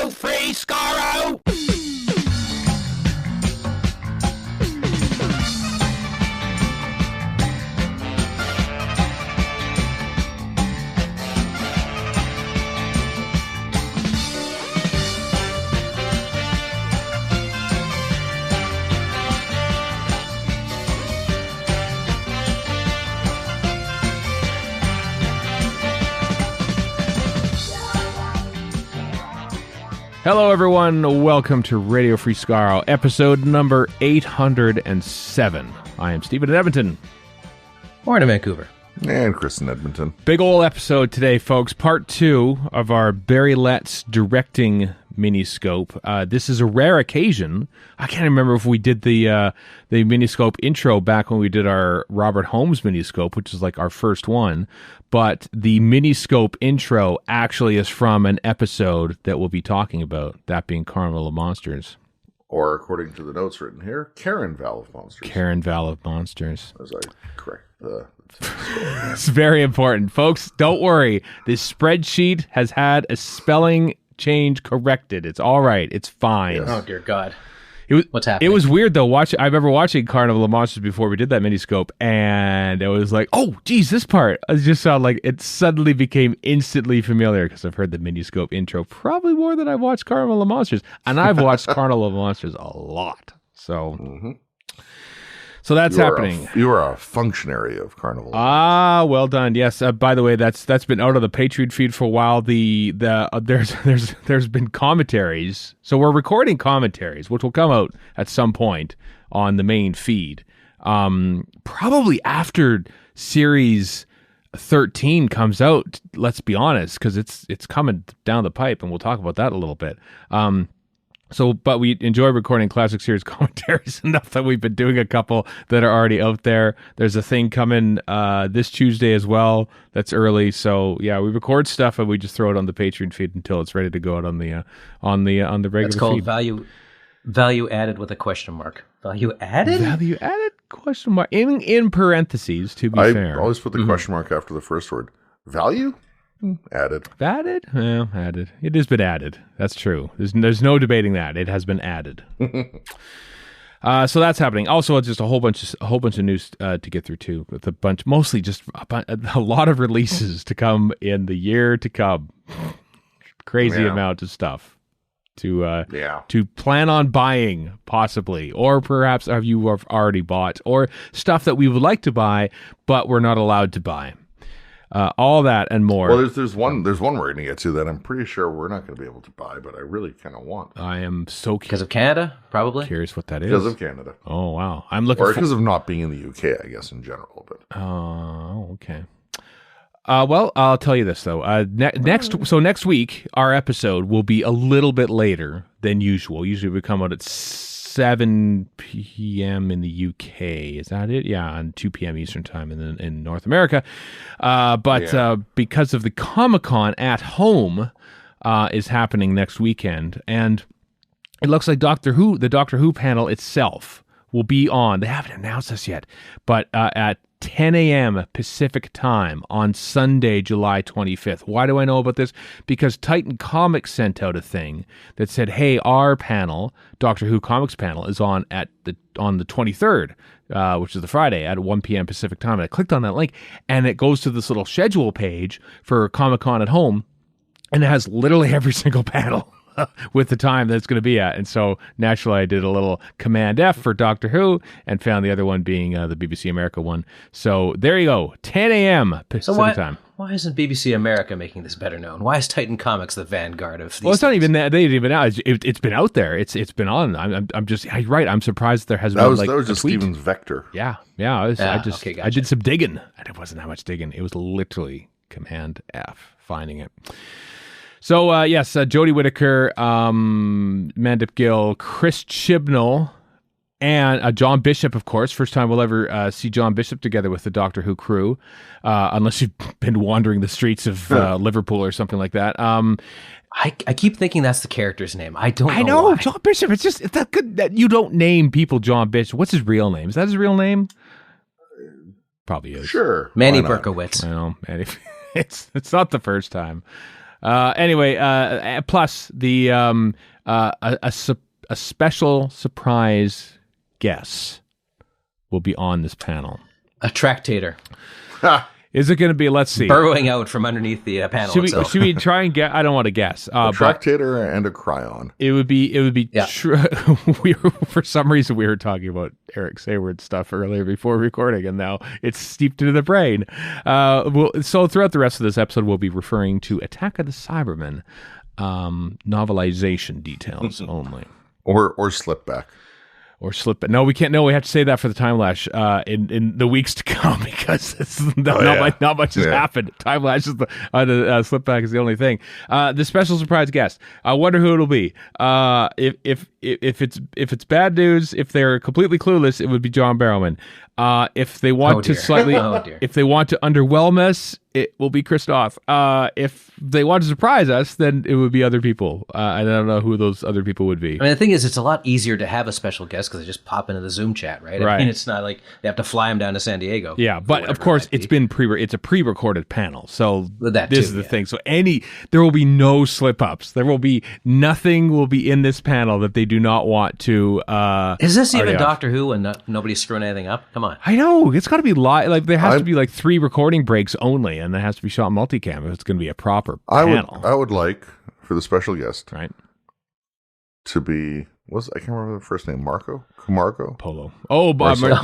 Radio Free Skaro! Hello, everyone. Welcome to Radio Free Skaro, episode number 807. I am Stephen in Edmonton. Morning, Vancouver. And Chris in Edmonton. Big ol' episode today, folks. Part 2 of our Barry Lett's directing Miniscope. This is a rare occasion. I can't remember if we did the Miniscope intro back when we did our Robert Holmes Miniscope, which is like our first one. But the Miniscope intro actually is from an episode that we'll be talking about, that being Carnival of Monsters. Or, according to the notes written here, Carnival of Monsters. Carnival of Monsters. As I correct the... It's very important. Folks, don't worry. This spreadsheet has had a spelling change corrected. It's all right. It's fine. Yes. Oh, dear God. What's happening? It was weird, though. I remember watching Carnival of Monsters before we did that Miniscope, and it was like, oh, geez, this part. It just sounded like it suddenly became instantly familiar because I've heard the Miniscope intro probably more than I've watched Carnival of Monsters. And I've watched Carnival of Monsters a lot. So... Mm-hmm. So that's happening. You are a functionary of Carnival. Well done. Yes. By the way, that's been out of the Patreon feed for a while. There's been commentaries. So we're recording commentaries, which will come out at some point on the main feed. Probably after series 13 comes out. Let's be honest, because it's coming down the pipe, and we'll talk about that a little bit. But we enjoy recording classic series commentaries enough that we've been doing a couple that are already out there. There's a thing coming this Tuesday as well that's early. So yeah, we record stuff and we just throw it on the Patreon feed until it's ready to go out on the regular feed. It's called value added with a question mark. Value added? Value added question mark in parentheses, to be fair. I always put the question mark after the first word. Value? Added. Added? Well, added. It has been added. That's true. There's no debating that. It has been added. So that's happening. Also, just a whole bunch of news to get through too. With mostly just a lot of releases to come in the year to come. Crazy amount of stuff to plan on buying, possibly, or perhaps have you already bought, or stuff that we would like to buy but we're not allowed to buy. All that and more. Well, there's one we're going to get to that I'm pretty sure we're not going to be able to buy, but I really kind of want. I am so because of Canada, probably. Curious what that is. Because of Canada. Oh wow, I'm looking. Or because of not being in the UK, I guess in general. But okay. Well, I'll tell you this though. Next week our episode will be a little bit later than usual. Usually we come out at 7 p.m. in the UK. Is that it? Yeah, and 2 p.m. Eastern time in North America. But because of the Comic-Con at home is happening next weekend, and it looks like the Doctor Who panel itself will be on. They haven't announced this yet, but at 10 a.m. Pacific time on Sunday, July 25th. Why do I know about this? Because Titan Comics sent out a thing that said, hey, our panel, Doctor Who Comics panel, is on the 23rd, which is the Friday at 1 p.m. Pacific time. And I clicked on that link, and it goes to this little schedule page for Comic-Con at home, and it has literally every single panel with the time that it's going to be at. And so naturally I did a little Command F for Doctor Who and found the other one being the BBC America one. So there you go, 10 a.m. Pacific time. Why isn't BBC America making this better known? Why is Titan Comics the vanguard of these Well, it's not even that. They didn't even know. It's been out there. It's been on. I'm just you're right. I'm surprised there hasn't been that was just tweet. Steven's vector. Yeah. Gotcha. I did some digging, and it wasn't that much digging. It was literally Command F finding it. So, yes, Jodie Whittaker, Mandip Gill, Chris Chibnall, and John Bishop, of course. First time we'll ever see John Bishop together with the Doctor Who crew, unless you've been wandering the streets of Liverpool or something like that. I keep thinking that's the character's name. I don't know. I know, why. John Bishop. It's that good that you don't name people John Bishop. What's his real name? Is that his real name? Probably is. Sure. Manny Berkowitz. I know, Manny. It's not the first time. Anyway, plus the a special surprise guest will be on this panel. A tractator. Is it going to be? Let's see. Burrowing out from underneath the panel itself. Should we try and get? I don't want to guess. A tractator and a cryon. It would be. Yeah. For some reason, we were talking about Eric Sayward stuff earlier before recording, and now it's steeped into the brain. So throughout the rest of this episode, we'll be referring to Attack of the Cybermen novelization details only, or slipback. Or slip it. No, we can't. No, we have to say that for the time lash in the weeks to come because not much has happened. Time lash is the slip back is the only thing. The special surprise guest. I wonder who it'll be. If it's bad news, if they're completely clueless, it would be John Barrowman. If they want to slightly, if they want to underwhelm us, it will be Christoph. If they want to surprise us, then it would be other people. I don't know who those other people would be. I mean, the thing is, it's a lot easier to have a special guest because they just pop into the Zoom chat, right? I mean, it's not like they have to fly them down to San Diego. Yeah, but of course, it's a pre-recorded panel, so this is the thing. So there will be no slip-ups. There will be nothing will be in this panel that they do not want to. Is this even Doctor Who and nobody's screwing anything up? Come on. I know it's got to be live. Like there has to be like 3 recording breaks only, and it has to be shot multicam if it's going to be a proper panel. I would like for the special guest, right, to be I can't remember the first name. Camargo Polo. Oh, Marcelo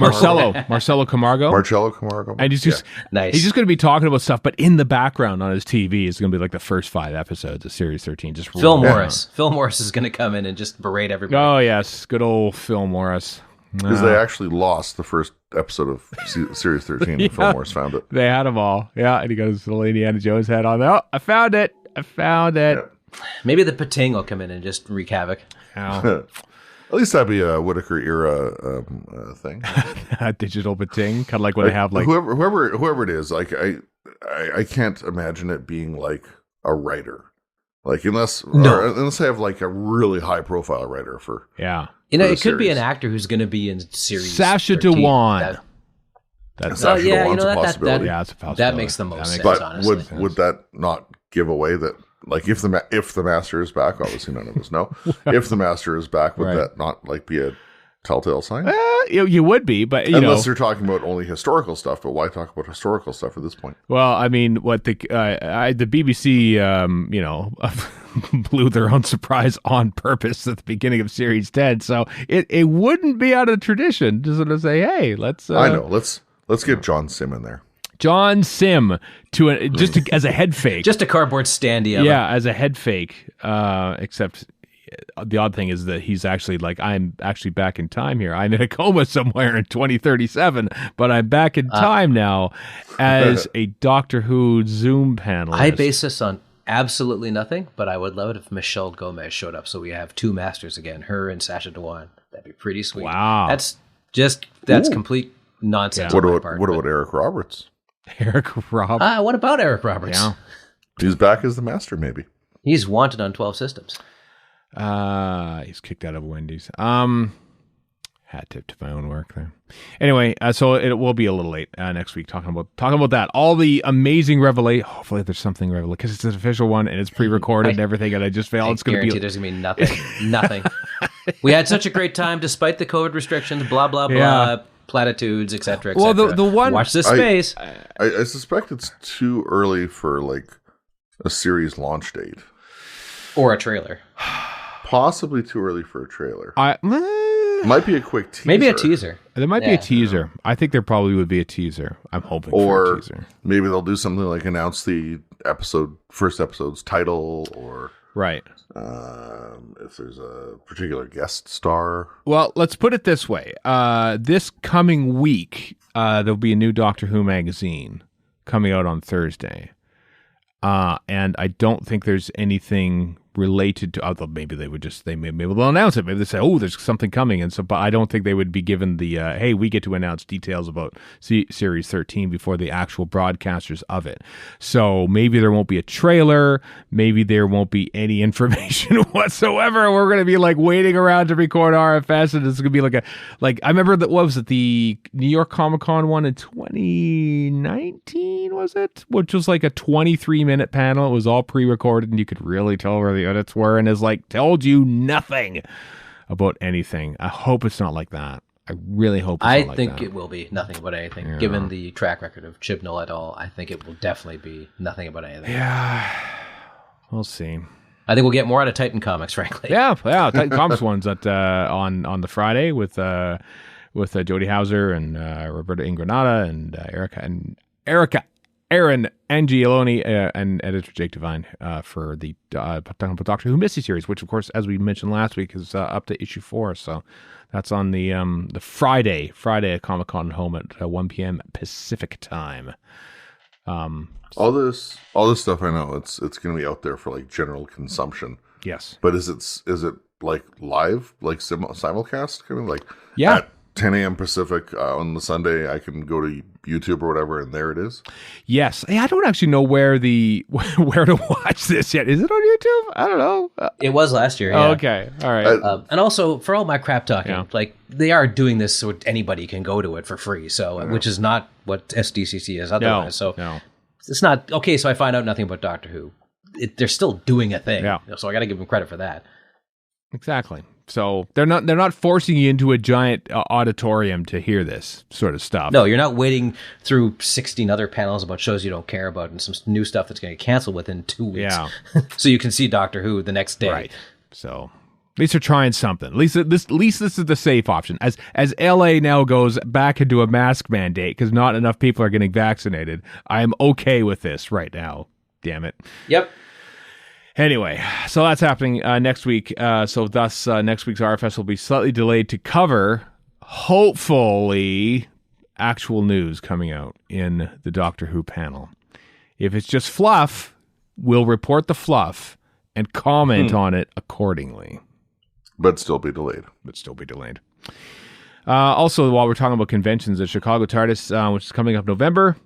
Camargo. Marcello Camargo. And he's just nice. He's just going to be talking about stuff, but in the background on his TV is going to be like the first 5 episodes of Series 13. Just Phil Morris. Phil Morris is going to come in and just berate everybody. Oh yes, good old Phil Morris. Because they actually lost the first episode of Series 13 when Phil Morris found it. They had them all. Yeah, and he goes, little Indiana Jones head on there. Oh, I found it. Yeah. Maybe the Pating will come in and just wreak havoc. At least that'd be a Whittaker era thing. Digital Pating, kind of like what they have like whoever it is. Like I can't imagine it being like a writer. Like unless they have like a really high profile writer for it could be an actor who's going to be in series. Sacha 13. Dhawan. That's a possibility. That's a possibility. That makes the most sense. But honestly, would that not give away that? Like if the master is back, obviously none of us know. If the master is back, would that not like be a telltale sign? You would be, but unless you're talking about only historical stuff. But why talk about historical stuff at this point? Well, I mean, what the BBC, blew their own surprise on purpose at the beginning of Series 10, so it wouldn't be out of tradition to sort of say, hey, let's. I know. Let's get John Sim in there. John Sim as a head fake, just a cardboard standee. As a head fake. Except the odd thing is that he's actually like, I'm actually back in time here. I'm in a coma somewhere in 2037, but I'm back in time now as a Doctor Who Zoom panelist. I base this on absolutely nothing, but I would love it if Michelle Gomez showed up, so we have 2 masters again, her and Sacha Dhawan. That'd be pretty sweet. Wow, that's complete nonsense. What about Eric Roberts? Eric Roberts. What about Eric Roberts? Yeah. He's back as the master, maybe. He's wanted on 12 systems. He's kicked out of Wendy's. Hat tip to my own work there. Anyway, so it will be a little late next week talking about that. All the amazing revelation. Hopefully, there's something revelation because it's an official one and it's pre-recorded and everything. And I just feel it's going to be. There's going to be nothing. Nothing. We had such a great time despite the COVID restrictions. Blah blah blah. Yeah. Platitudes, etc. Well, the one watch this space. I suspect it's too early for like a series launch date or a trailer. Possibly too early for a trailer. Might be a quick teaser. Maybe a teaser. There might be a teaser. I think there probably would be a teaser. I'm hoping for a teaser. Maybe they'll do something like announce the first episode's title, or right. If there's a particular guest star. Well, let's put it this way. This coming week, there'll be a new Doctor Who magazine coming out on Thursday. And I don't think there's anything related to, although maybe they would just, maybe they'll announce it. Maybe they say, oh, there's something coming. And so, but I don't think they would be given the, hey, we get to announce details about Series 13 before the actual broadcasters of it. So maybe there won't be a trailer. Maybe there won't be any information whatsoever. We're going to be like waiting around to record RFS, and it's going to be like I remember that, what was it, the New York Comic Con one in 2019, was it? Which was like a 23-minute panel. It was all pre-recorded, and you could really tell where the edits were, and is like told you nothing about anything. I hope it's not like that. I really hope it's not like that. I think it will be nothing about anything. Yeah. Given the track record of Chibnall et al., I think it will definitely be nothing about anything. Yeah, we'll see. I think we'll get more out of Titan Comics, frankly. Yeah. Titan Comics one's at on the Friday with Jodie Hauser and Roberta Ingranata and Aaron Angioloni and editor Jake Devine for the Doctor Who Mystery series, which of course, as we mentioned last week, is up to issue 4. So that's on the Friday at Comic Con Home at 1 p.m. Pacific time. All this stuff, I know it's going to be out there for like general consumption. Yes, but is it like live, like simulcast, kind of like at 10 a.m. Pacific on the Sunday? I can go to YouTube or whatever, and there it is. Yes, I don't actually know where to watch this yet. Is it on YouTube? I don't know. It was last year. Yeah. Oh, okay, all right. And also, for all my crap talking, like they are doing this so anybody can go to it for free. So, which is not what SDCC is otherwise. No. It's not okay. So I find out nothing about Doctor Who. They're still doing a thing. Yeah. So I got to give them credit for that. Exactly. So they're not forcing you into a giant auditorium to hear this sort of stuff. No, you're not waiting through 16 other panels about shows you don't care about and some new stuff that's going to get canceled within 2 weeks. Yeah. So you can see Doctor Who the next day. Right. So at least they're trying something. At least this is the safe option. As LA now goes back into a mask mandate because not enough people are getting vaccinated, I am okay with this right now. Damn it. Yep. Anyway, so that's happening next week. So thus, next week's RFS will be slightly delayed to cover, hopefully, actual news coming out in the Doctor Who panel. If it's just fluff, we'll report the fluff and comment on it accordingly. But still be delayed. Also, while we're talking about conventions, the Chicago TARDIS, which is coming up November,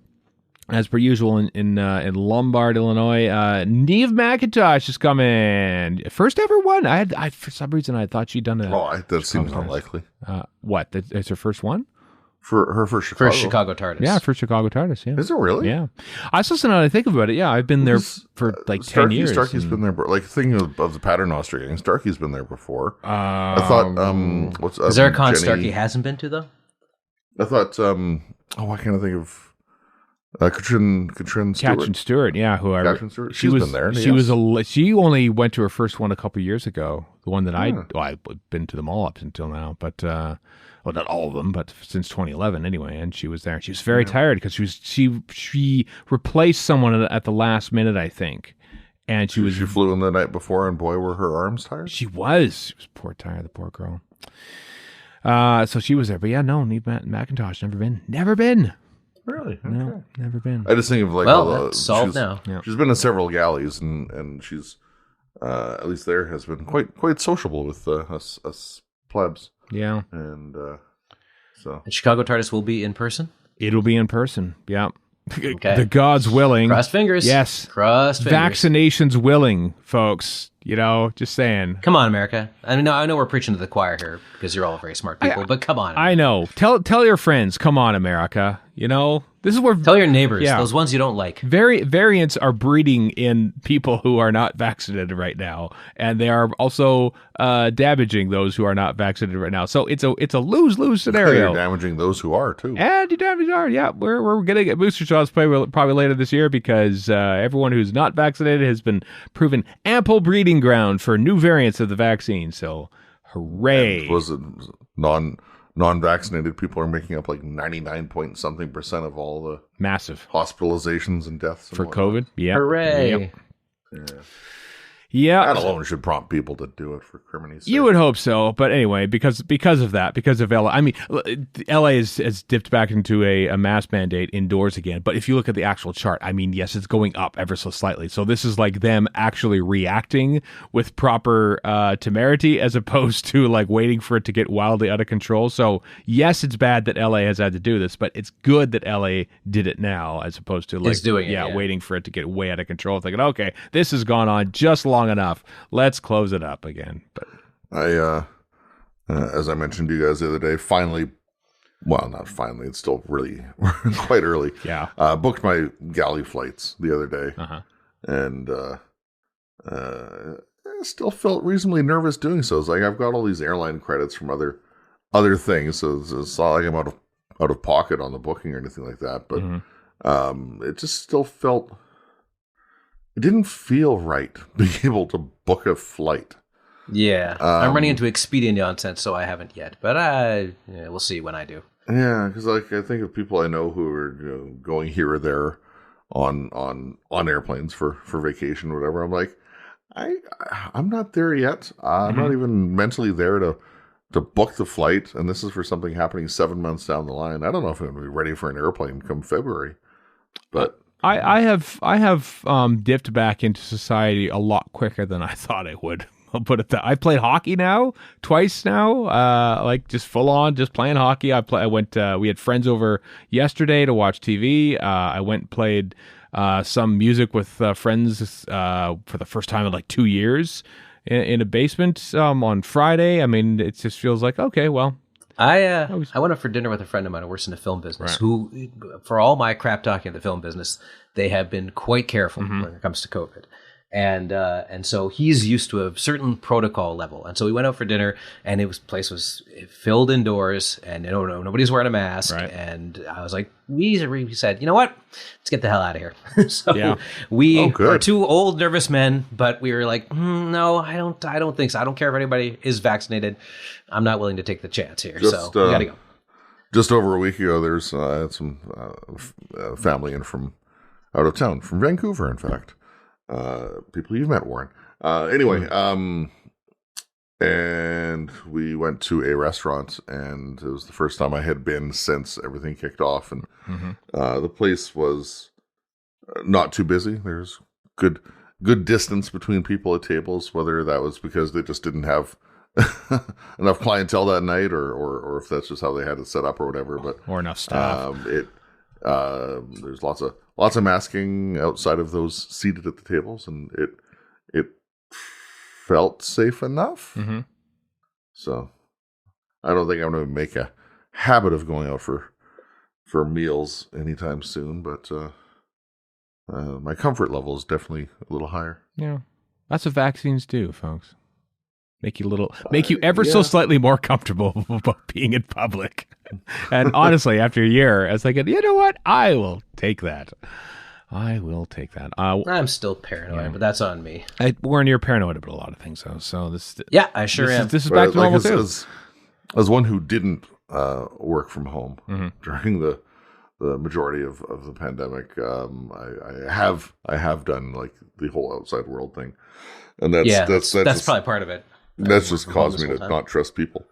as per usual in Lombard, Illinois, Neve McIntosh is coming. First ever one. I for some reason I thought she'd done it. Oh, that seems unlikely. What? It's her first one? For her first Chicago. First Chicago TARDIS. Yeah, first Chicago TARDIS. Yeah. Is it really? Yeah. I was listening. Now that I think about it. Yeah, I've been there for like 10 years. Starkey's been there. Like thinking of the pattern Australia. Starkey's been there before. I thought. What's is there a con Starkey hasn't been to though? I thought. Why can't I think of? Katrin Stewart, yeah, Katrin Stewart. She's been there. She only went to her first one a couple of years ago. The one that I've been to them all up until now, but well, not all of them, but since 2011 anyway. And she was there. She was very tired because she replaced someone at the last minute, I think. And she flew in the night before, and boy, were her arms tired. She was poor tired, the poor girl. So she was there, but yeah, no, Neve McIntosh, never been. Really? Okay. No, never been. I just think of like that's solved now. Yeah. She's been in several galleys, and she's at least there has been quite sociable with us plebs. Yeah, and so the Chicago TARDIS will be in person. It'll be in person. Yeah. Okay. The gods willing. Cross fingers. Yes. Cross fingers. Vaccinations willing, folks. Just saying. Come on, America. I know we're preaching to the choir here because you're all very smart people, but come on. I know. Tell your friends, come on, America. This is where... Tell your neighbors, those ones you don't like. Variants are breeding in people who are not vaccinated right now, and they are also damaging those who are not vaccinated right now. So it's a lose-lose scenario. You're damaging those who are, too. And you damage are, yeah. We're going to get booster shots probably later this year because everyone who's not vaccinated has been proven ample breeding ground for new variants of the vaccine. So, hooray. And was it non-vaccinated people are making up like 99% of all the massive hospitalizations and deaths for COVID. Yeah. Hooray. Yep. Yeah, that alone should prompt people to do it for criminy. You would hope so, but anyway, because of that, because of LA, I mean, LA has dipped back into a mask mandate indoors again. But if you look at the actual chart, I mean, yes, it's going up ever so slightly. So this is like them actually reacting with proper temerity, as opposed to like waiting for it to get wildly out of control. So yes, it's bad that LA has had to do this, but it's good that LA did it now, as opposed to like waiting for it to get way out of control, thinking, okay, this has gone on just long enough, let's close it up again. But I as I mentioned to you guys the other day, finally, well, not finally, it's still really quite early, booked my galley flights the other day, and I still felt reasonably nervous doing so. It's like I've got all these airline credits from other things, so it's not like I'm out of pocket on the booking or anything like that, but it just still felt, it didn't feel right being able to book a flight. Yeah, I'm running into Expedia nonsense, so I haven't yet, but we'll see when I do. Yeah, because like I think of people I know who are going here or there on airplanes for vacation or whatever. I'm like, I'm not there yet. I'm not even mentally there to book the flight, and this is for something happening 7 months down the line. I don't know if I'm going to be ready for an airplane come February, but I have dipped back into society a lot quicker than I thought I would. I'll put it that I played hockey twice now, like just full on, just playing hockey. I went. We had friends over yesterday to watch TV. I went and played some music with friends for the first time in like 2 years in a basement on Friday. I mean, it just feels like, okay, well. I went up for dinner with a friend of mine who works in the film business, who, for all my crap talking in the film business, they have been quite careful when it comes to COVID. And so he's used to a certain protocol level. And so we went out for dinner, and place was filled indoors, and nobody's wearing a mask. Right. And I was like, we said, you know what? Let's get the hell out of here. So we are two old, nervous men, but we were like, no, I don't think so. I don't care if anybody is vaccinated. I'm not willing to take the chance here. So we got to go. Just over a week ago, there's some family in from out of town, from Vancouver, in fact. People you've met, Warren. Anyway, and we went to a restaurant, and it was the first time I had been since everything kicked off, and the place was not too busy. There's good distance between people at tables, whether that was because they just didn't have enough clientele that night, or if that's just how they had it set up or whatever, or enough staff. There's lots of masking outside of those seated at the tables, and it felt safe enough. So I don't think I'm going to make a habit of going out for meals anytime soon, but my comfort level is definitely a little higher. Yeah, that's what vaccines do, folks. Make you ever so slightly more comfortable about being in public. And honestly, after a year, I was like, you know what? I will take that. I'm still paranoid, but that's on me. Warren, you're paranoid about a lot of things, though. So this. Yeah, I sure am. This is back to normal too. As one who didn't work from home during the majority of the pandemic, I have done like the whole outside world thing, and that's probably part of it. That's just caused me to not trust people.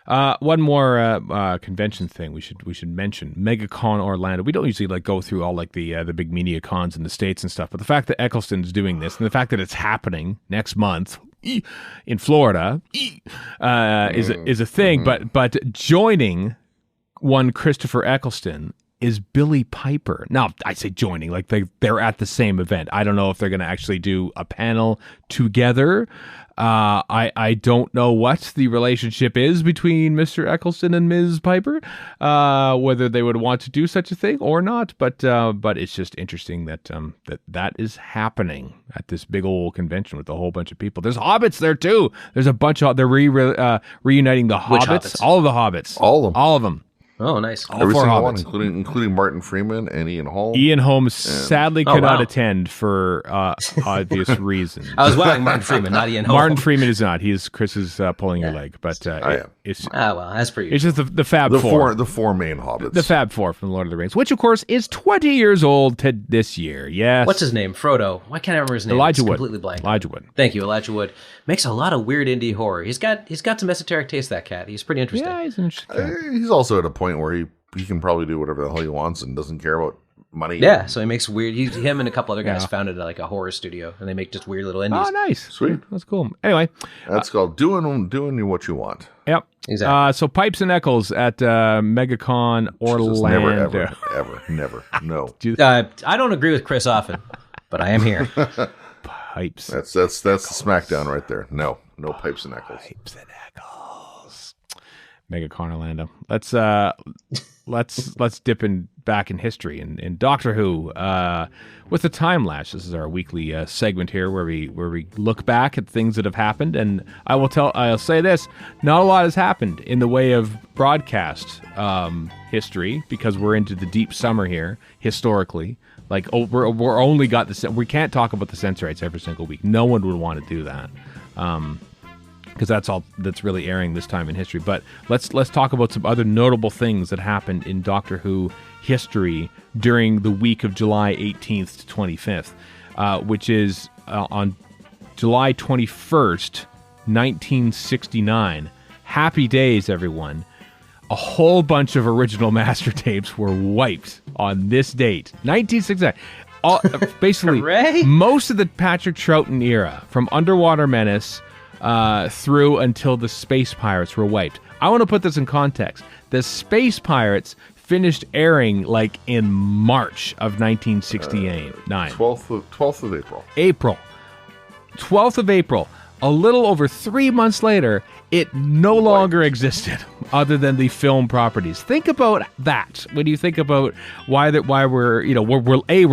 One more convention thing we should mention: MegaCon Orlando. We don't usually go through all the big media cons in the States and stuff, but the fact that Eccleston's doing this and the fact that it's happening next month in Florida is a thing. But joining one Christopher Eccleston is Billy Piper. Now, I say joining, like they're at the same event. I don't know if they're going to actually do a panel together. I don't know what the relationship is between Mr. Eccleston and Ms. Piper, whether they would want to do such a thing or not. But it's just interesting that is happening at this big old convention with a whole bunch of people. There's hobbits there too. There's a bunch of they're reuniting the hobbits, all of the hobbits, all of them. Oh, nice. Every single one, including Martin Freeman and Ian Holm. Ian Holm sadly could not attend for obvious reasons. I was wondering Martin Freeman, not Ian Holm. Martin Freeman is not. Chris is pulling your leg, but it's that's pretty. It's just the Fab Four. The four main hobbits. The Fab Four from Lord of the Rings, which of course is 20 years old this year. Yes. What's his name? Frodo. Why can't I remember his name? Elijah Wood. Completely blank. Elijah Wood. Thank you, Elijah Wood. Makes a lot of weird indie horror. He's got some esoteric taste. That cat. He's pretty interesting. Yeah, he's an interesting cat. He's also at a point where he can probably do whatever the hell he wants and doesn't care about money. Yeah, so he makes weird. Him and a couple other guys founded like a horror studio, and they make just weird little indies. Oh, nice, sweet, that's cool. Anyway, that's called doing what you want. Yep, exactly. So Pipes and Eccles at MegaCon Orlando. Never. No. I don't agree with Chris often, but I am here. Pipes. That's the smackdown right there. No Pipes and Eccles. Pipes and Eccles. MegaCon Orlando. Let's dip back in history in Doctor Who with the time lapse. This is our weekly segment here where we look back at things that have happened, and I'll say this: not a lot has happened in the way of broadcast history because we're into the deep summer here historically. Like we're only got we can't talk about the censor rights every single week. No one would want to do that. Because that's all that's really airing this time in history. But let's talk about some other notable things that happened in Doctor Who history during the week of July 18th to 25th, which is on July 21st, 1969. Happy days, everyone. A whole bunch of original master tapes were wiped on this date, 1969. Basically, Hooray! Most of the Patrick Troughton era, from Underwater Menace through until the Space Pirates were wiped. I want to put this in context. The Space Pirates finished airing like in March of 1969. 12th of April. April. 12th of April. A little over 3 months later, it no longer existed other than the film properties. Think about that when you think about why we're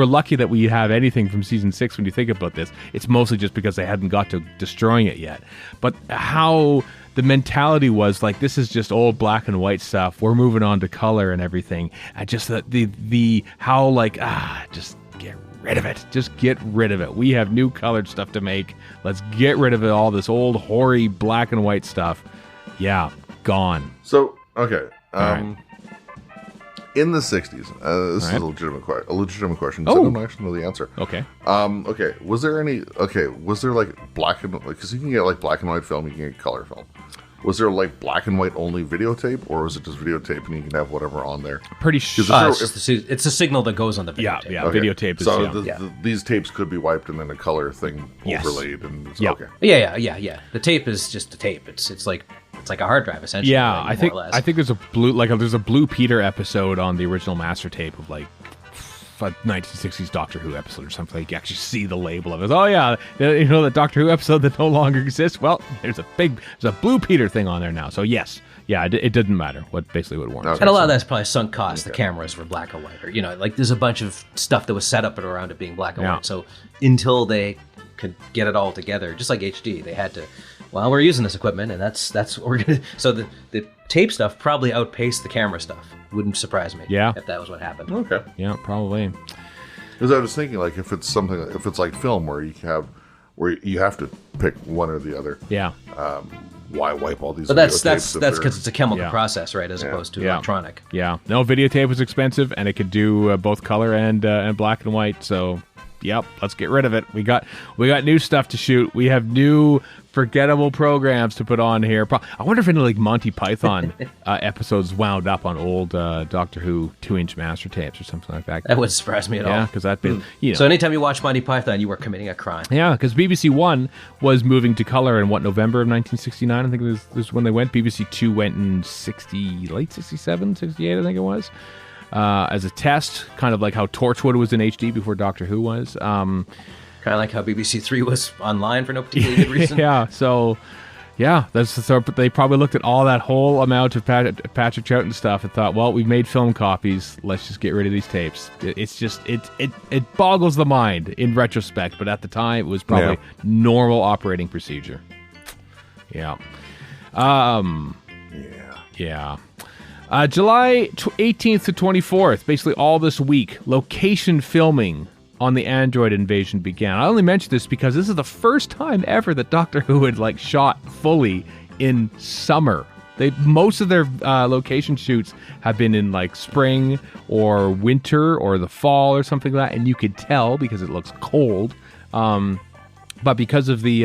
lucky that we have anything from season 6 when you think about this. It's mostly just because they hadn't got to destroying it yet. But how the mentality was like, this is just old black and white stuff. We're moving on to color and everything. Just just get rid of it. Just get rid of it. We have new colored stuff to make. Let's get rid of it. All this old hoary black and white stuff. Yeah, gone. So, okay. In the 60s, this is a legitimate question. Because I don't actually know the answer. Okay. Okay. Was there like black and white? Because you can get like black and white film, you can get color film. Was there like black and white only videotape, or was it just videotape and you can have whatever on there? Pretty sure. It's the signal that goes on the videotape. Yeah, okay. Videotape is... So these tapes could be wiped and then a color thing overlaid. And okay. Yeah. The tape is just the tape. It's like a hard drive essentially. Yeah, like, I think there's a Blue Peter episode on the original master tape of like a 1960s Doctor Who episode or something. Like you actually see the label of it. Oh yeah, the Doctor Who episode that no longer exists. Well, there's a Blue Peter thing on there now. So yes, it didn't matter what it warrants. Okay. And a lot of that's probably sunk cost. Okay. The cameras were black and white, or like there's a bunch of stuff that was set up around it being black and white. So until they could get it all together, just like HD, they had to. Well, we're using this equipment, and that's what we're gonna. So the tape stuff probably outpaced the camera stuff. Wouldn't surprise me. Yeah. If that was what happened. Okay. Yeah, probably. Because I was thinking, like, if it's like film where you have to pick one or the other. Yeah. Why wipe all these? But that's because it's a chemical process, right, as opposed to electronic. Yeah. No, videotape was expensive, and it could do both color and black and white. So, yep, let's get rid of it. We got new stuff to shoot. We have new forgettable programs to put on here. I wonder if any like Monty Python episodes wound up on old Doctor Who 2-inch master tapes or something like that. That wouldn't surprise me at all. Yeah, because that'd be So anytime you watch Monty Python, you were committing a crime. Yeah, because BBC One was moving to color in November of 1969. I think this was when they went. BBC Two went in late 67, 68, I think it was. As a test, kind of like how Torchwood was in HD before Doctor Who was. Kind of like how BBC Three was online for no particularly good reason. Yeah, so they probably looked at all that whole amount of Patrick Troughton stuff and thought, well, we've made film copies. Let's just get rid of these tapes. It's just it boggles the mind in retrospect, but at the time it was probably normal operating procedure. Yeah. Yeah. July 18th to 24th, basically all this week, location filming on the android invasion began. I only mention this because this is the first time ever that Doctor Who had shot fully in summer. Most of their location shoots have been in spring or winter or the fall or something like that, and you could tell because it looks cold. But because of the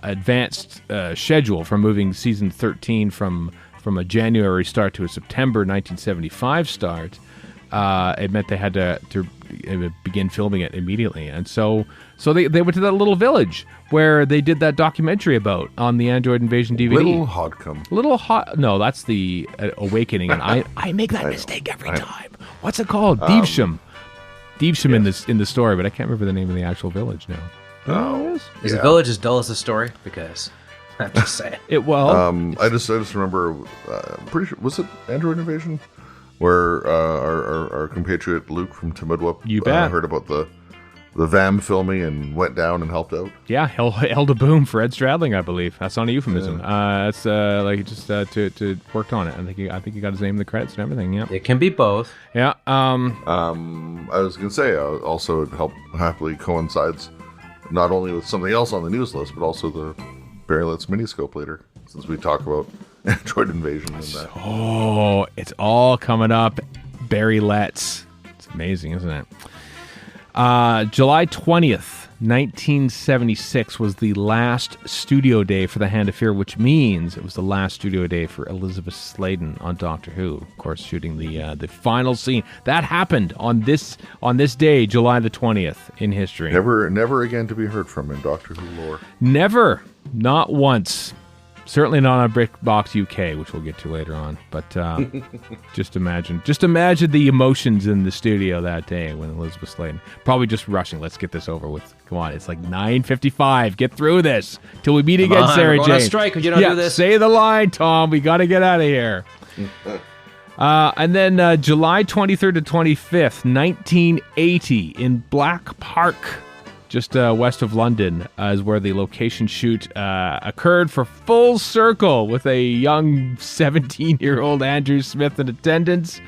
advanced schedule for moving season 13 from a January start to a September 1975 start, it meant they had to begin filming it immediately. And so they went to that little village where they did that documentary about on the Android Invasion DVD. Little Hodcombe. No, that's the Awakening. And I make that mistake every time. What's it called? Devesham. Devesham in the story, but I can't remember the name of the actual village now. Is the village as dull as the story? Because I'm just saying. I just remember. I'm pretty sure, was it Android Invasion, where our compatriot Luke from Timidwup heard about the VAM filming and went down and helped out. Yeah, held a boom for Ed Stradling, I believe. That's not a euphemism. That's to worked on it. I think he got his name in the credits and everything. Yeah, it can be both. Yeah. I was gonna say also it happily coincides not only with something else on the news list, but also the Barry Lett's Miniscope later, since we talk about Android Invasion and that. Oh, it's all coming up. Barry Lett's. It's amazing, isn't it? July 20th, 1976 was the last studio day for The Hand of Fear, which means it was the last studio day for Elizabeth Sladen on Doctor Who. Of course, shooting the final scene. That happened on this day, July the 20th, in history. Never again to be heard from in Doctor Who lore. Never. Not once. Certainly not on Brick Box UK, which we'll get to later on. But just imagine the emotions in the studio that day when Elizabeth Sladen, probably just rushing. Let's get this over with. Come on, it's 9:55. Get through this till we meet again, Sarah Jane. We're on strike if you don't do this. Say the line, Tom. We got to get out of here. And then July 23rd to 25th, 1980, in Black Park, just west of London, is where the location shoot occurred for Full Circle, with a young 17-year-old Andrew Smith in attendance.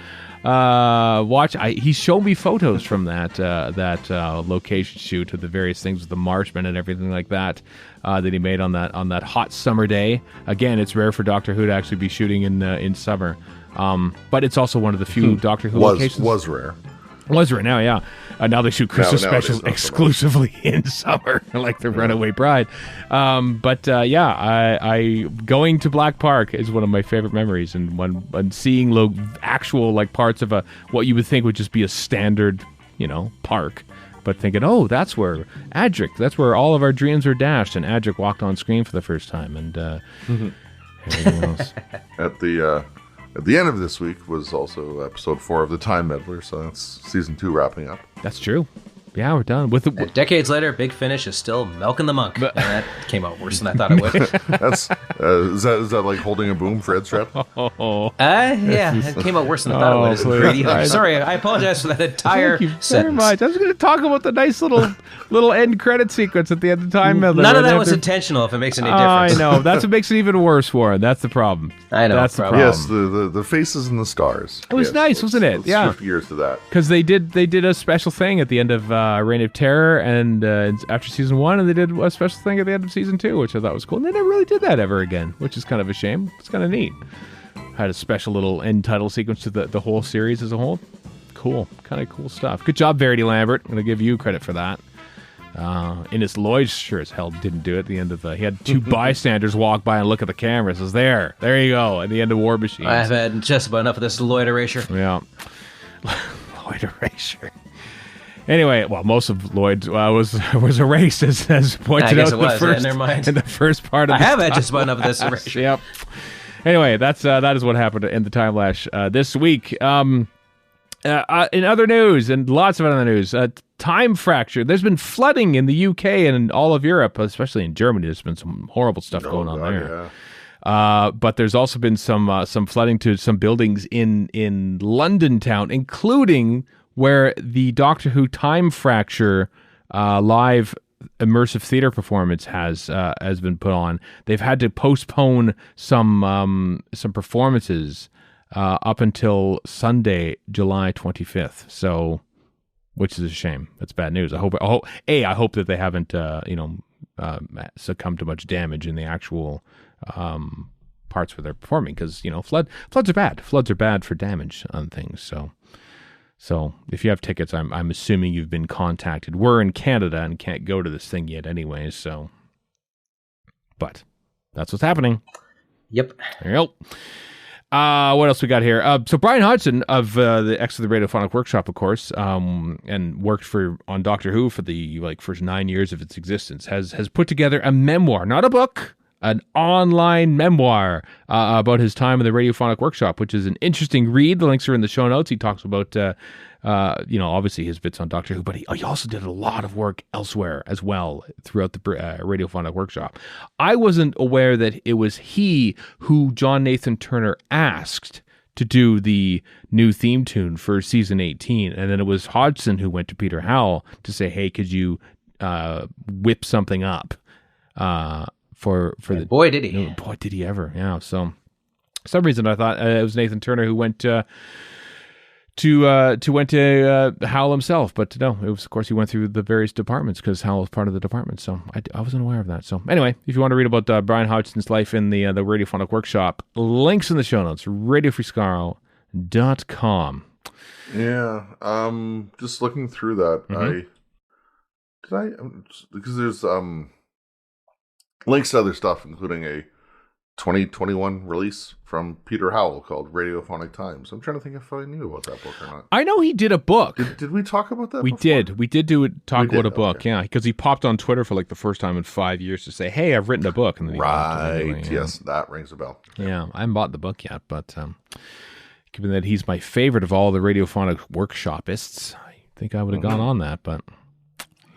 He showed me photos from that location shoot of the various things with the marshmen and everything like that that he made on that hot summer day. Again, it's rare for Doctor Who to actually be shooting in summer, but it's also one of the few Doctor Who locations. Was rare. Was right now, yeah. Now they shoot Christmas specials exclusively in summer, like the Runaway Bride. I going to Black Park is one of my favorite memories, and when seeing actual parts of what you would think would just be a standard, park, but thinking, oh, that's where that's where all of our dreams were dashed, and Adric walked on screen for the first time, and everything else. At the end of this week was also episode 4 of The Time Meddler, so that's season 2 wrapping up. That's true. Yeah, we're done. Decades later, Big Finish is still milking the monk. And that came out worse than I thought it would. Is that like holding a boom for Ed Stratton? Yeah, it came out worse than I thought it would. Really, sorry, I apologize for that entire Thank you sentence. Very much. I was going to talk about the nice little end credit sequence at the end of Time Meddler. None of that was intentional, if it makes any difference. I know. That's what makes it even worse, Warren. That's the problem. I know. That's the problem. Yes, the faces and the stars. It was nice, wasn't it? Let's shift gears to that. Because they did a special thing at the end of Reign of Terror and after season 1, and they did a special thing at the end of season 2, which I thought was cool. And they never really did that ever again, which is kind of a shame. It's kind of neat. Had a special little end title sequence to the whole series as a whole. Cool. Kind of cool stuff. Good job, Verity Lambert. I'm going to give you credit for that. Innes Lloyd sure as hell didn't do it at the end of he had 2 bystanders walk by and look at the camera. Says, there you go, at the end of War Machines. I've had just about enough of this Lloyd erasure. Yeah. Lloyd erasure. Anyway, well, most of Lloyd was erased, as pointed out in the first part of I have had just about enough of this erasure. Yep. Anyway, that is what happened in the Time Lash this week. In other news, and lots of other news, time fracture. There's been flooding in the UK and in all of Europe, especially in Germany. There's been some horrible stuff going on there. Yeah. But there's also been some flooding to some buildings in London town, including where the Doctor Who Time Fracture live immersive theater performance has been put on, they've had to postpone some performances up until Sunday, July 25th. So, which is a shame. That's bad news. I hope that they haven't succumbed to much damage in the actual parts where they're performing, because floods are bad. Floods are bad for damage on things. So if you have tickets, I'm assuming you've been contacted. We're in Canada and can't go to this thing yet anyways, so. But that's what's happening. Yep. There you go. What else we got here? So Brian Hodgson of the X of the Radiophonic Workshop, of course, and worked on Doctor Who for the first 9 years of its existence, has put together a memoir, not a book, an online memoir about his time in the Radiophonic Workshop, which is an interesting read. The links are in the show notes. He talks about, obviously his bits on Doctor Who, but he also did a lot of work elsewhere as well throughout the Radiophonic Workshop. I wasn't aware that it was he who John Nathan Turner asked to do the new theme tune for season 18, and then it was Hodgson who went to Peter Howell to say, "Hey, could you whip something up?" For the boy did he ever. Yeah. So for some reason I thought it was Nathan Turner who went to Howell himself, but no, it was, of course, he went through the various departments because Howell was part of the department. So I wasn't aware of that. So anyway, if you want to read about Brian Hodgson's life in the Radiophonic Workshop, links in the show notes, radiofreescaro.com. Yeah. Just looking through that, because there's links to other stuff, including a 2021 release from Peter Howell called Radiophonic Times. I'm trying to think if I knew about that book or not. I know he did a book. Did we talk about that? We did. We did talk about a book, yeah, because he popped on Twitter for the first time in 5 years to say, "Hey, I've written a book." And then yes, that rings a bell. Yeah, I haven't bought the book yet, but given that he's my favorite of all the Radiophonic Workshopists, I think I would have gone on that, but...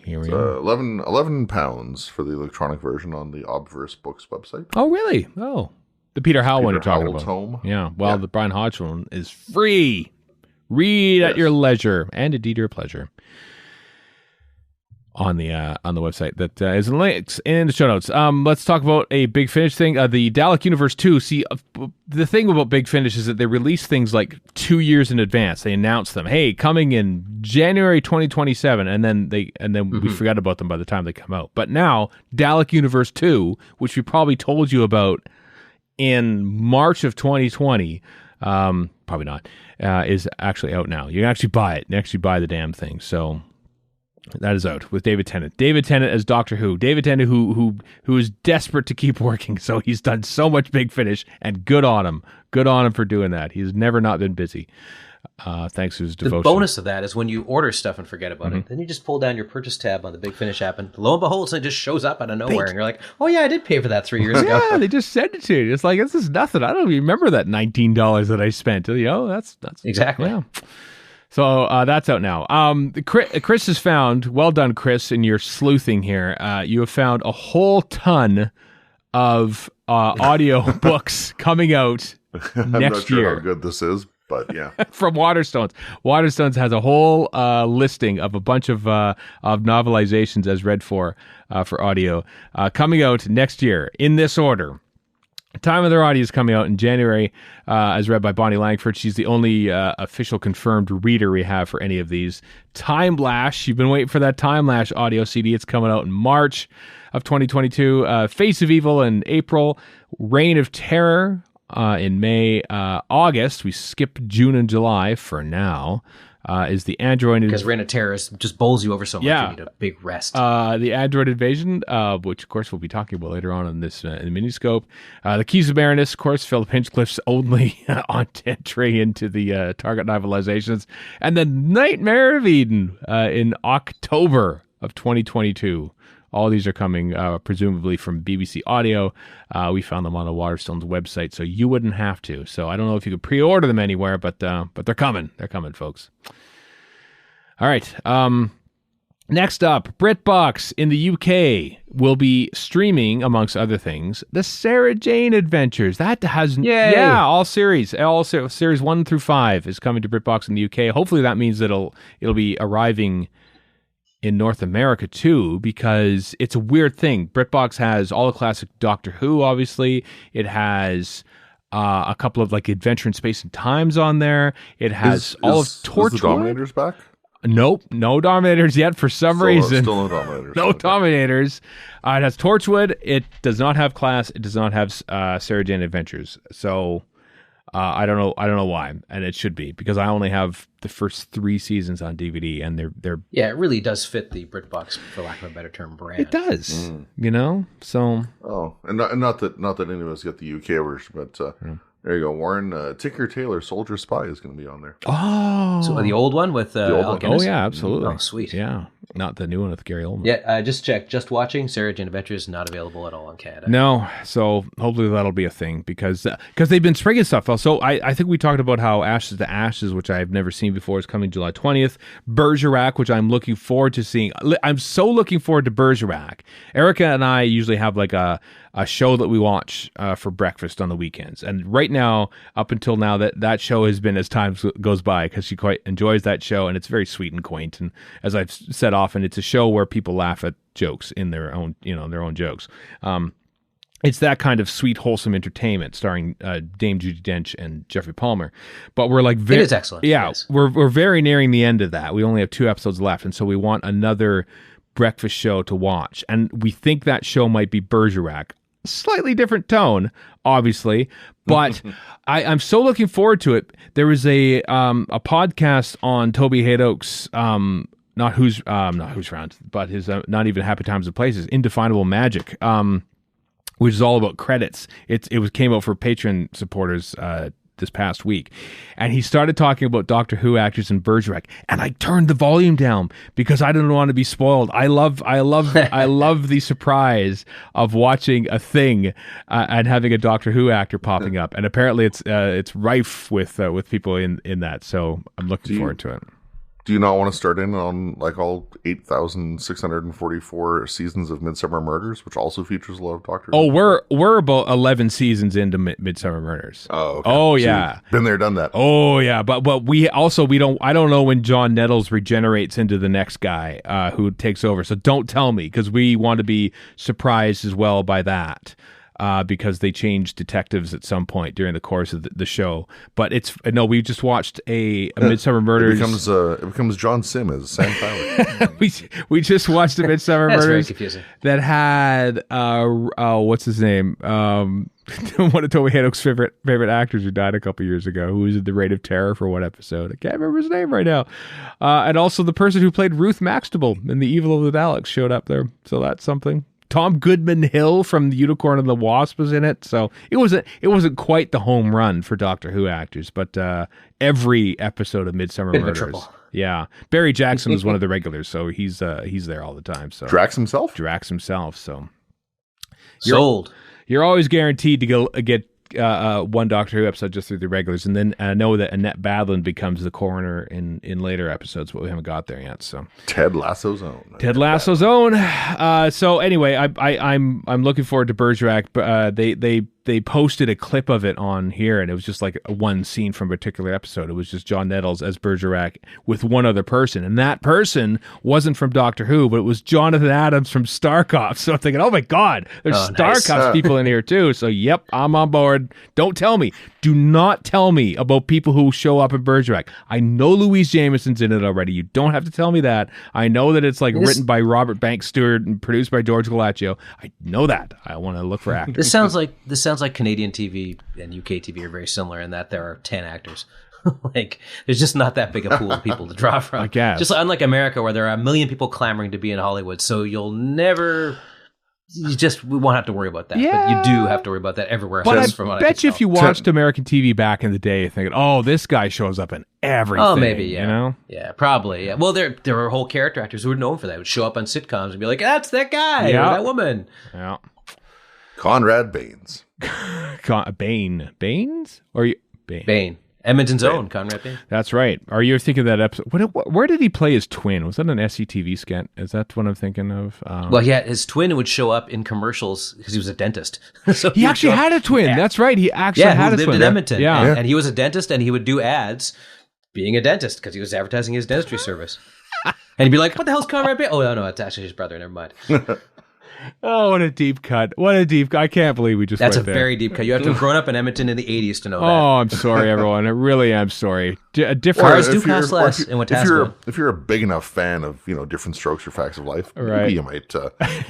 Here we are. 11 pounds for the electronic version on the Obverse Books website. Oh, really? Oh. The Peter Howell one you're talking about. Home. Yeah. Well, the Brian Hodgson one is free. Read at your leisure and indeed your pleasure. On the website that is in links in the show notes. Let's talk about a Big Finish thing. The Dalek Universe 2. See, the thing about Big Finish is that they release things 2 years in advance. They announce them, hey, coming in January 2027, and then we forgot about them by the time they come out. But now Dalek Universe 2, which we probably told you about in March of 2020, probably not, is actually out now. You can actually buy it. You can actually buy the damn thing. So. That is out with David Tennant. David Tennant as Doctor Who. David Tennant who is desperate to keep working, so he's done so much Big Finish, and good on him. Good on him for doing that. He's never not been busy. Thanks to his devotion. The bonus of that is when you order stuff and forget about it, then you just pull down your purchase tab on the Big Finish app, and lo and behold, it just shows up out of nowhere, and you're like, "Oh yeah, I did pay for that 3 years ago." Yeah, they just send it to you. It's like, this is nothing. I don't even remember that $19 that I spent. That's exactly. Yeah. So that's out now. Chris has found, well done, Chris, in your sleuthing here. You have found a whole ton of audio books coming out next year. I'm not sure how good this is, but yeah. From Waterstones. Waterstones has a whole listing of a bunch of novelizations as read for audio coming out next year in this order. Time of Their Audio is coming out in January, as read by Bonnie Langford. She's the only official confirmed reader we have for any of these. Time Lash, you've been waiting for that Time Lash audio CD. It's coming out in March of 2022. Face of Evil in April. Reign of Terror in May. August, we skip June and July for now. Is the Android... Because Reign of Terror just bowls you over so much, you need a big rest. The Android Invasion, which, of course, we'll be talking about later on in this in Miniscope. The Keys of Baroness, of course, Philip Hinchcliffe's only entry into the Target novelizations. And the Nightmare of Eden in October of 2022. All these are coming, presumably from BBC Audio. We found them on the Waterstones website, so you wouldn't have to. So I don't know if you could pre-order them anywhere, but they're coming. They're coming, folks. All right. Next up, BritBox in the UK will be streaming, amongst other things, the Sarah Jane Adventures. That has... Yay. Yeah, all series 1 through 5 is coming to BritBox in the UK. Hopefully that means that it'll be arriving in North America too, because it's a weird thing. BritBox has all the classic Doctor Who, obviously. It has a couple of like Adventure in Space and Times on there. It has all of Torchwood. Is the Dominators back? Nope, no Dominators yet for some reason. Still no Dominators. No Dominators. It has Torchwood. It does not have Class. It does not have Sarah Jane Adventures. So I don't know why, and it should be because I only have the first 3 seasons on DVD, and they're it really does fit the BritBox, for lack of a better term, brand. It does, So and not that any of us get the UK version, but there you go, Warren. Tinker Tailor Soldier Spy is going to be on there. Oh, so the old one with Al Guinness? Oh yeah, absolutely. Oh, sweet. Yeah, not the new one with Gary Oldman. Yeah, I just checked. Just watching Sarah Jane Adventures not available at all in Canada. No, so hopefully that'll be a thing because they've been springing stuff. So I think we talked about how Ashes to Ashes, which I've never seen before, is coming July 20th. Bergerac, which I'm looking forward to seeing. I'm so looking forward to Bergerac. Erica and I usually have like a show that we watch for breakfast on the weekends. And right now, up until now, that show has been as time goes by because she quite enjoys that show, and it's very sweet and quaint. And as I've said often, it's a show where people laugh at jokes in their own jokes. It's that kind of sweet, wholesome entertainment starring Dame Judi Dench and Jeffrey Palmer. But we're like, it is excellent. Yeah, yes. we're very nearing the end of that. We only have 2 episodes left, and so we want another breakfast show to watch. And we think that show might be Bergerac. Slightly different tone, obviously, but I'm so looking forward to it. There was a podcast on Toby Haydock's not Who's Round, but his Not Even Happy Times and Places, Indefinable Magic, which is all about credits. It came out for Patreon supporters this past week, and he started talking about Doctor Who actors in Bergerac, and I turned the volume down because I didn't want to be spoiled. I love the surprise of watching a thing and having a Doctor Who actor popping up, and apparently it's rife with people in that. So I'm looking forward to it. Do you not want to start in on like all 8,644 seasons of Midsummer Murders, which also features a lot of Doctor Who? Oh, we're about 11 seasons into Midsummer Murders. Oh, okay. Oh, so yeah. Been there, done that. Oh, yeah. But we don't. I don't know when John Nettles regenerates into the next guy who takes over. So don't tell me because we want to be surprised as well by that. Because they changed detectives at some point during the course of the show. But we just watched a Midsummer Murders. It becomes John Sim as Sam Tyler. we just watched a Midsummer That's Murders very confusing. that had what's his name? One of Toby Haydock's favorite actors who died a couple years ago, who was in the Reign of Terror for one episode. I can't remember his name right now. And also the person who played Ruth Maxtable in The Evil of the Daleks showed up there. So that's something. Tom Goodman Hill from The Unicorn and the Wasp was in it, so it wasn't quite the home run for Doctor Who actors, but every episode of Midsummer Murders, yeah. Barry Jackson is one of the regulars, so he's there all the time. So Drax himself. So sold. You're always guaranteed to get one Doctor Who episode just through the regulars, and then know that Annette Badland becomes the coroner in later episodes, but we haven't got there yet. So Ted Lasso's own. So anyway, I'm looking forward to Bergerac. They posted a clip of it on here, and it was just like one scene from a particular episode. It was just John Nettles as Bergerac with one other person, and that person wasn't from Doctor Who, but it was Jonathan Adams from Star Cops. So I'm thinking, oh my God, there's Star Cops people in here too. So yep, I'm on board. Don't tell me. Do not tell me about people who show up in Bergerac. I know Louise Jameson's in it already. You don't have to tell me that. I know that it's like written by Robert Banks Stewart and produced by George Galaccio. I know that. I want to look for actors. This sounds like Canadian TV and UK TV are very similar in that there are 10 actors. Like, there's just not that big a pool of people to draw from. I guess. Just unlike America, where there are a million people clamoring to be in Hollywood, so we won't have to worry about that. Yeah. But you do have to worry about that everywhere. But else, I bet you if you watched American TV back in the day, thinking, oh, this guy shows up in everything. Oh, maybe, yeah. You know? Yeah, probably. Yeah. Well, there are whole character actors who are known for that, would show up on sitcoms and be like, that's that guy or that woman. Yeah. Conrad Baines. Baines? Or you Bain. Edmonton's own Conrad Bain. That's right. Are you thinking of that episode? Where did he play his twin? Was that an SCTV sketch? Is that what I'm thinking of? Well, yeah, his twin would show up in commercials because he was a dentist. So he actually had a twin. Yeah. That's right. He actually had a twin. He lived in Edmonton. Yeah. And he was a dentist, and he would do ads being a dentist because he was advertising his dentistry service. And he'd be like, what the hell's Conrad Bane? Oh, no, it's actually his brother. Never mind. Oh, what a deep cut. What a deep cut. I can't believe we just That's a went there. very deep cut. You have to have grown up in Edmonton in the 80s to know that. Oh, I'm sorry, everyone. I really am sorry. A different... Cars do cost less in Wetaskiwin. If you're a big enough fan of, different strokes or facts of life, right. maybe you might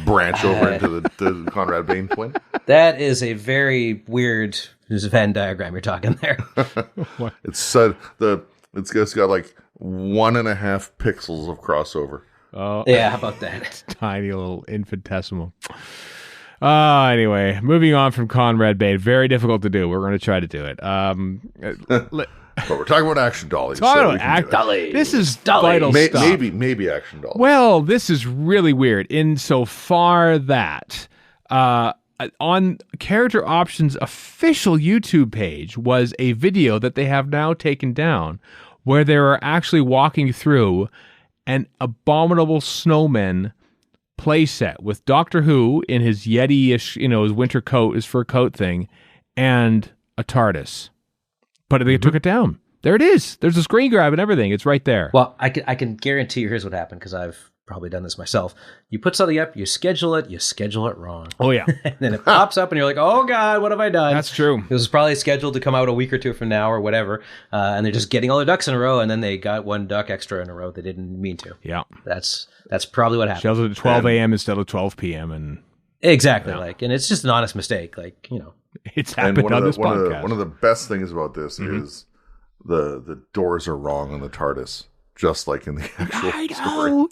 branch over into the Conrad Bane twin. That is a very weird Venn diagram you're talking there. It's got like 1.5 pixels of crossover. Oh, yeah, how about that? Tiny little infinitesimal. Anyway, moving on from Conrad Bane. Very difficult to do. We're going to try to do it. But we're talking about action dollies. Dolly. This is vital stuff. Maybe action dollies. Well, this is really weird insofar that on Character Options' official YouTube page was a video that they have now taken down where they were actually walking through an Abominable Snowman playset with Doctor Who in his Yeti-ish, his winter coat, his fur coat thing, and a TARDIS. But they took it down. There it is. There's a screen grab and everything. It's right there. Well, I can guarantee you here's what happened, because I've probably done this myself. You put something up, you schedule it wrong. Oh, yeah. And then it pops up and you're like, oh, God, what have I done? That's true. It was probably scheduled to come out a week or two from now or whatever. And they're just getting all their ducks in a row, and then they got one duck extra in a row they didn't mean to. Yeah. That's probably what happened. Scheduled at 12 a.m. instead of 12 p.m. And exactly. And it's just an honest mistake. It's happened on this podcast. One of the best things about this is the doors are wrong on the TARDIS. Just like in the actual story.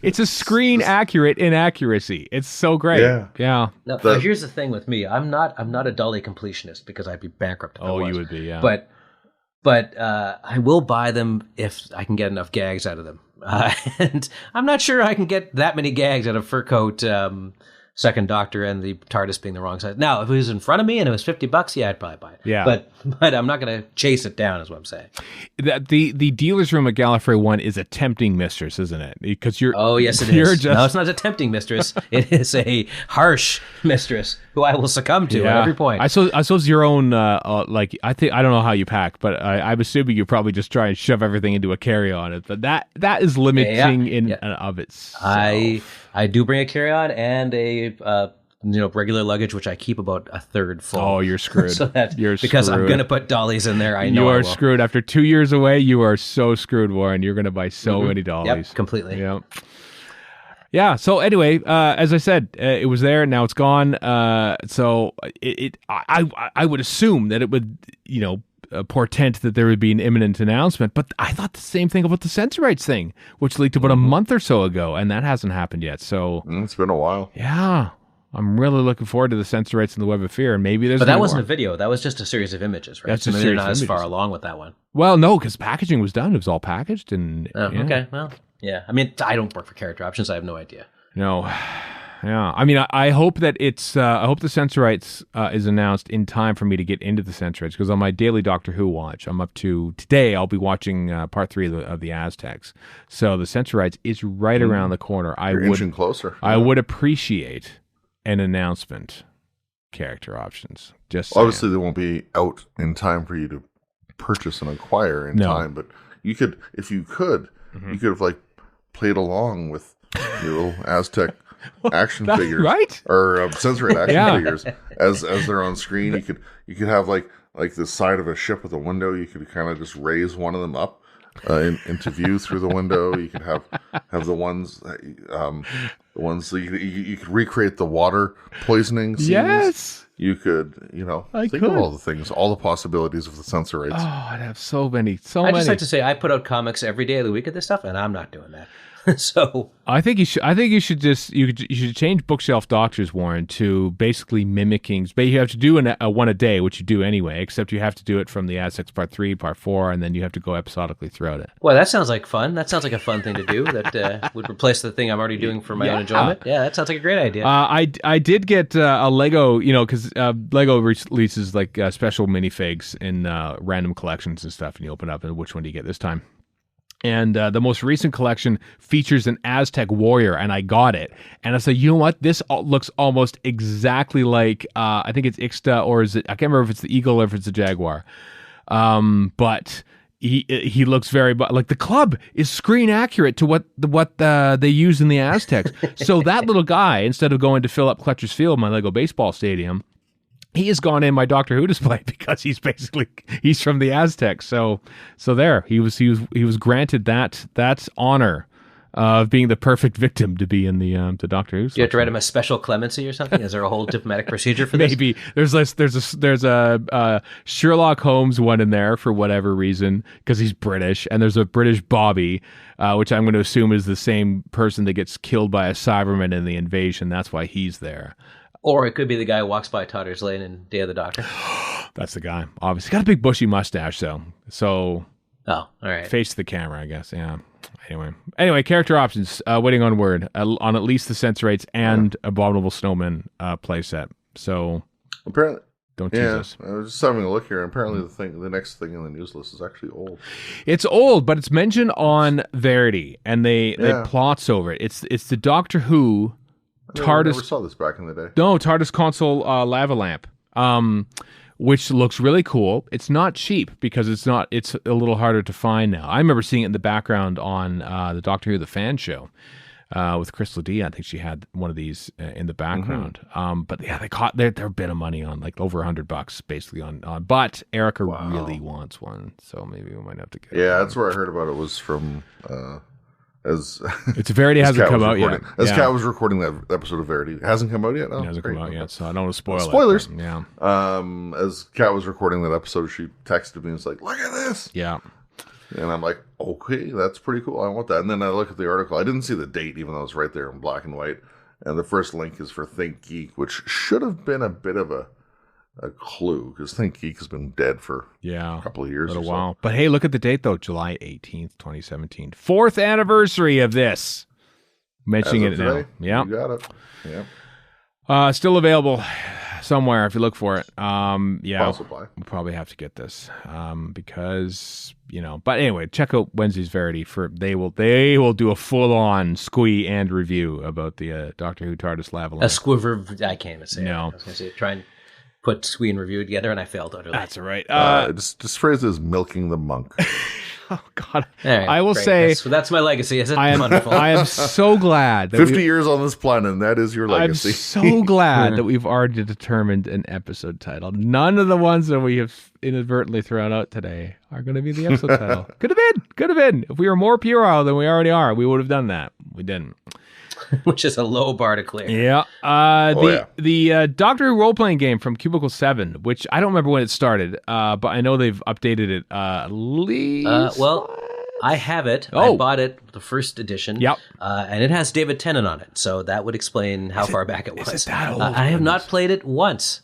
It's a screen accurate inaccuracy. It's so great. Yeah. Now, here's the thing with me. I'm not a dolly completionist, because I'd be bankrupt if I was. You would be, yeah. But I will buy them if I can get enough gags out of them. And I'm not sure I can get that many gags out of Fur Coat, Second Doctor, and the TARDIS being the wrong size. Now, if it was in front of me and it was $50, yeah, I'd probably buy it. Yeah. But I'm not going to chase it down, is what I'm saying. The dealer's room at Gallifrey 1 is a tempting mistress, isn't it? Because you're... Oh, yes, it is. No, it's not a tempting mistress. It is a harsh mistress who I will succumb to at every point. I suppose your own, I don't know how you pack, but I'm assuming you probably just try and shove everything into a carry-on. But that is limiting in and of itself. I do bring a carry-on and a regular luggage, which I keep about a third full. Oh, you're screwed. Because I'm going to put dollies in there. I know you are screwed. After 2 years away, you are so screwed, Warren. You're going to buy so many dollies. Yep, completely. Yep. Yeah. So anyway, as I said, it was there. Now it's gone. So I would assume that it would, portend that there would be an imminent announcement. But I thought the same thing about the censor rights thing, which leaked about a month or so ago, and that hasn't happened yet. So it's been a while. Yeah. I'm really looking forward to the censor rights in the Web of Fear, and maybe there's. But that wasn't a video. That was just a series of images, right? That's so maybe they're not as far along with that one. Well, no, because packaging was done. It was all packaged, and okay. Well, yeah. I mean, I don't work for Character Options. I have no idea. No. Yeah. I mean, I hope that it's. I hope the censor rights is announced in time for me to get into the censor rights, because on my daily Doctor Who watch, I'm up to today. I'll be watching part 3 of the Aztecs. So the censor rights is right around the corner. You're inching closer. I would appreciate an announcement. Character Options. Just obviously they won't be out in time for you to purchase and acquire in time, but you could, if you could, you could have played along with your little Aztec action figures, right? Or censored action figures as they're on screen. You could have like the side of a ship with a window. You could kind of just raise one of them up into view through the window. You could have the ones so you could recreate the water poisoning scenes. Yes. You could, think of all the things, all the possibilities of the censor rights. Oh, I'd have so many. I just like to say I put out comics every day of the week of this stuff, and I'm not doing that. So I think you should change Bookshelf Doctors, Warren, to basically mimicking. But you have to do a one a day, which you do anyway, except you have to do it from the Aztecs Part 3, Part 4, and then you have to go episodically throughout it. Well, that sounds like fun. That sounds like a fun thing to do. That would replace the thing I'm already doing for my own enjoyment. Yeah, that sounds like a great idea. I did get a Lego, because Lego releases special minifigs in random collections and stuff, and you open up and which one do you get this time? And the most recent collection features an Aztec warrior, and I got it. And I said, you know what? This looks almost exactly like, I think it's Ixta, or is it, I can't remember if it's the eagle or if it's the jaguar. But he looks very like the club is screen accurate to what they use in the Aztecs. So that little guy, instead of going to fill up Clutcher's Field, my Lego baseball stadium, he has gone in my Doctor Who display because he's from the Aztecs. So there he was granted that honor of being the perfect victim to be in the Doctor Who. Do you have to write him a special clemency or something? Is there a whole diplomatic procedure for this? Maybe there's a Sherlock Holmes one in there for whatever reason because he's British, and there's a British Bobby, which I'm going to assume is the same person that gets killed by a Cyberman in the invasion. That's why he's there. Or it could be the guy who walks by Totter's Lane in Day of the Doctor. That's the guy. Obviously, got a big bushy mustache though. So, all right. Face the camera, I guess. Yeah. Anyway, character options. Waiting on word on at least the Sensorites and Abominable Snowman playset. So apparently, don't tease us. I was just having a look here. Apparently, the next thing in the news list is actually old. It's old, but it's mentioned on Verity, and they plots over it. It's the Doctor Who TARDIS. I never saw this back in the day. No, TARDIS console lava lamp. Which looks really cool. It's not cheap because it's a little harder to find now. I remember seeing it in the background on the Doctor Who The Fan Show with Chris Ledee. I think she had one of these in the background. But yeah, they caught their bit of money on like over $100 basically on. But Erica really wants one, so maybe we might have to get. Yeah, that's where I heard about it. Was from. It's Verity hasn't come out yet. Kat was recording that episode of Verity. It hasn't come out yet? It hasn't come out yet, so I don't want to spoil Spoilers. it. Yeah. As Kat was recording that episode, she texted me and was like, look at this. Yeah. And I'm like, okay, that's pretty cool. I want that. And then I look at the article. I didn't see the date, even though it's right there in black and white. And the first link is for Think Geek, which should have been a bit of a clue, because Think Geek has been dead for a couple of years. A while. But hey, look at the date, though. July 18th, 2017. 4th anniversary of this. Mentioning it now. Yeah. You got it. Yeah. Still available somewhere if you look for it. We'll probably have to get this because, but anyway, check out Wednesday's Verity they will do a full-on squee and review about the Doctor Who TARDIS lava lamp. A squiver, I can't even say no. I was going to say, try and put squee and review together, and I failed utterly. That's all right. Just phrase is milking the monk. Oh God! Right, I will say that's my legacy. Is it wonderful? I am so glad that 50 years on this planet, and that is your legacy. I'm so glad that we've already determined an episode title. None of the ones that we have inadvertently thrown out today are going to be the episode title. Could have been. If we were more puerile than we already are, we would have done that. We didn't. Which is a low bar to clear. Yeah. The Doctor Who role-playing game from Cubicle 7, which I don't remember when it started, but I know they've updated it at least. I have it. I bought it, the first edition. Yep. And it has David Tennant on it, so that would explain how far back it was. Is it that old? I have not played it once.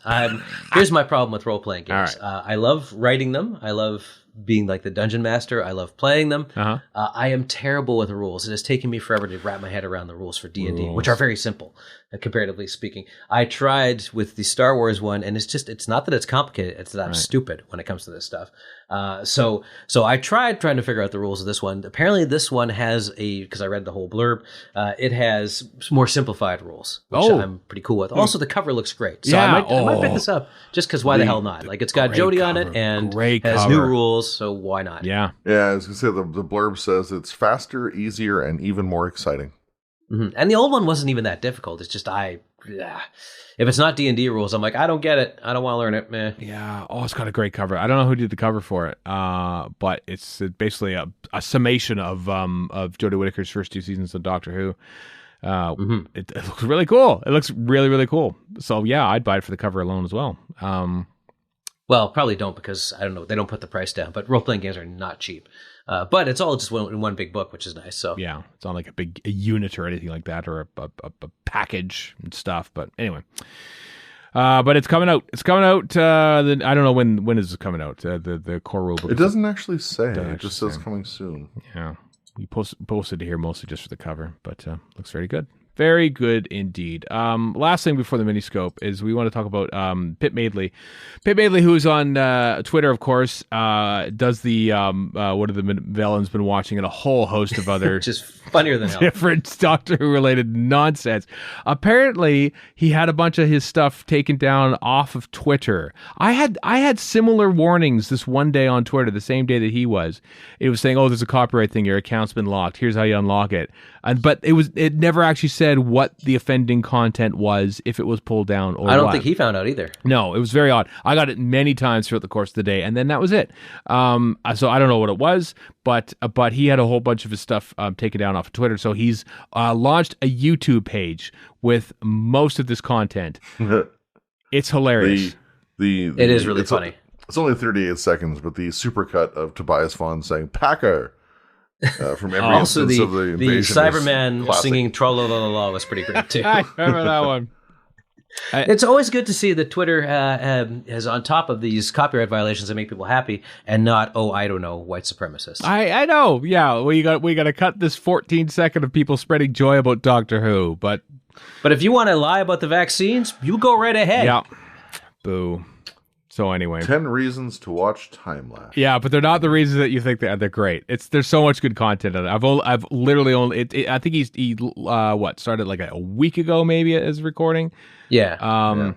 Here's my problem with role-playing games. Right. I love writing them. I love being like the dungeon master. I love playing them. I am terrible with the rules. It has taken me forever to wrap my head around the rules for D&D, which are very simple, comparatively speaking. I tried with the Star Wars one, and it's not that it's complicated. It's that I'm stupid when it comes to this stuff. So I tried trying to figure out the rules of this one. Apparently this one has because I read the whole blurb, it has more simplified rules, which I'm pretty cool with. Also, the cover looks great. So I might pick this up just because why the hell not? Like, it's got Jodie on it and has new rules, so why not? Yeah, I was going to say the blurb says it's faster, easier, and even more exciting. Mm-hmm. And the old one wasn't even that difficult. It's just if it's not D&D rules, I'm like, I don't get it. I don't want to learn it. Meh. Yeah. Oh, it's got a great cover. I don't know who did the cover for it, but it's basically a summation of Jodie Whittaker's first 2 seasons of Doctor Who. It looks really cool. It looks really, really cool. So yeah, I'd buy it for the cover alone as well. Well, probably don't, because I don't know. They don't put the price down, but role-playing games are not cheap. But it's all just in one big book, which is nice. So yeah, it's not like a unit or anything like that, or a package and stuff. But anyway, but it's coming out. It's coming out. I don't know when is it coming out. The core rulebook. It doesn't actually say. It just says coming soon. Yeah, we posted it here mostly just for the cover, but looks very good. Very good indeed. Last thing before the Miniscope is we want to talk about Pitt Madeley. Pitt Madeley, who's on Twitter, of course, does the what have the villains been watching, and a whole host of other just funnier than hell different Doctor Who related nonsense. Apparently, he had a bunch of his stuff taken down off of Twitter. I had similar warnings this one day on Twitter, the same day that he was. It was saying, "Oh, there's a copyright thing. Your account's been locked. Here's how you unlock it." But it never actually said what the offending content was, if it was pulled down or I don't what. think he found out either. No, it was very odd. I got it many times throughout the course of the day, and then that was it. So I don't know what it was, but he had a whole bunch of his stuff taken down off of Twitter. So he's launched a YouTube page with most of this content. It's hilarious. It is really funny. It's only 38 seconds, but the supercut of Tobias Fon saying "Packer" from every also instance of the invasion. The Cyberman singing "Trollololol" was pretty great too. I remember that one. It's always good to see that Twitter is on top of these copyright violations that make people happy, and not I don't know, white supremacists. I know, yeah. We got to cut this 14-second of people spreading joy about Doctor Who, but if you want to lie about the vaccines, you go right ahead. Yeah. Boo. So anyway, 10 reasons to watch Time Lapse. Yeah, but they're not the reasons that you think they're great. There's so much good content on it. I've literally only I think he started like a week ago maybe as recording. Yeah.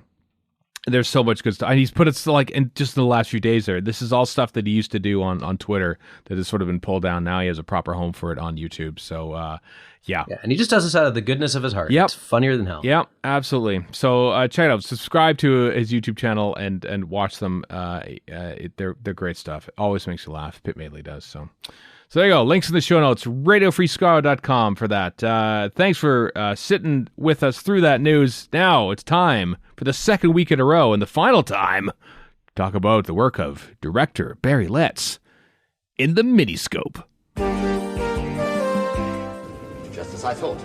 There's so much good stuff, and he's put it like in the last few days there. This is all stuff that he used to do on Twitter that has sort of been pulled down. Now he has a proper home for it on YouTube. So yeah, and he just does this out of the goodness of his heart. Yep. It's funnier than hell. Yeah, absolutely. So check it out. Subscribe to his YouTube channel and watch them. They're great stuff. It always makes you laugh. Pitt Madeley does. So there you go. Links in the show notes. RadioFreeScaro.com for that. Thanks for sitting with us through that news. Now it's time for the second week in a row and the final time to talk about the work of director Barry Letts in the Miniscope. Just as I thought.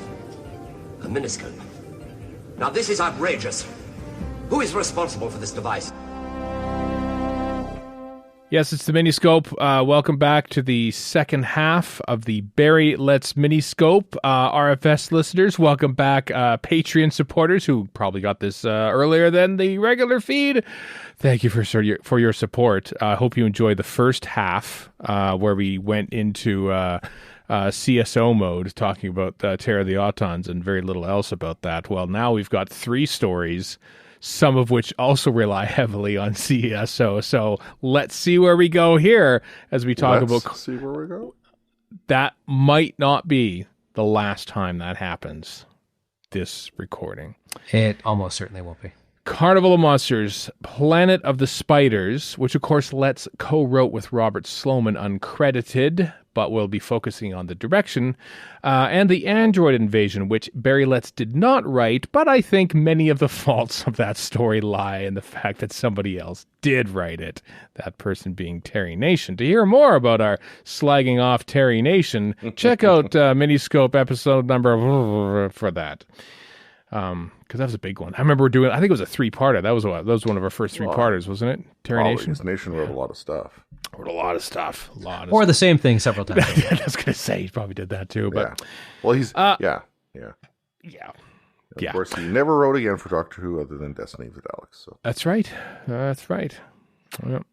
A Miniscope. Now this is outrageous. Who is responsible for this device? Yes, it's the Miniscope. Welcome back to the second half of the Barry Letts Miniscope. RFS listeners, welcome back. Patreon supporters who probably got this earlier than the regular feed. Thank you for your support. I hope you enjoyed the first half where we went into CSO mode, talking about Terror of the Autons and very little else about that. Well, now we've got 3 stories, some of which also rely heavily on CSO. So let's see where we go here as we talk about... see where we go? That might not be the last time that happens, this recording. It almost certainly won't be. Carnival of Monsters, Planet of the Spiders, which of course Letts co-wrote with Robert Sloman, uncredited, but we'll be focusing on the direction, and the Android Invasion, which Barry Letts did not write, but I think many of the faults of that story lie in the fact that somebody else did write it, that person being Terry Nation. To hear more about our slagging off Terry Nation, check out Miniscope episode number for that. Because that was a big one. I remember I think it was a 3-parter. That was one of our first 3-parters, wasn't it? Terry Nation? His Nation wrote a lot of stuff. Or the same thing several times. I was going to say, he probably did that too. But yeah. Well, he's... yeah. Of course, he never wrote again for Doctor Who other than Destiny with Alex. So. That's right.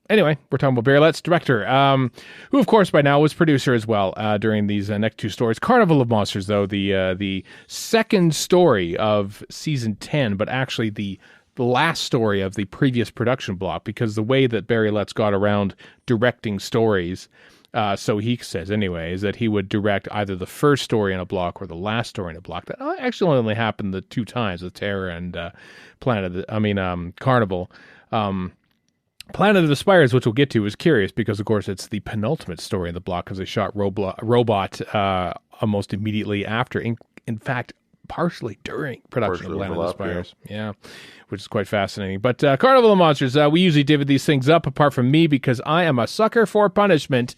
Anyway, we're talking about Barry Letts, director, who, of course, by now was producer as well during these next 2 stories. Carnival of Monsters, though, the second story of season 10, but actually the last story of the previous production block, because the way that Barry Letts got around directing stories, so he says anyway, is that he would direct either the first story in a block or the last story in a block. That actually only happened the 2 times with Terror and Carnival. Planet of the Spiders, which we'll get to, is curious because, of course, it's the penultimate story in the block because they shot Robot almost immediately after. In fact, partially during production of Planet of the Spiders. Yeah, which is quite fascinating. But Carnival of Monsters, we usually divvy these things up, apart from me, because I am a sucker for punishment.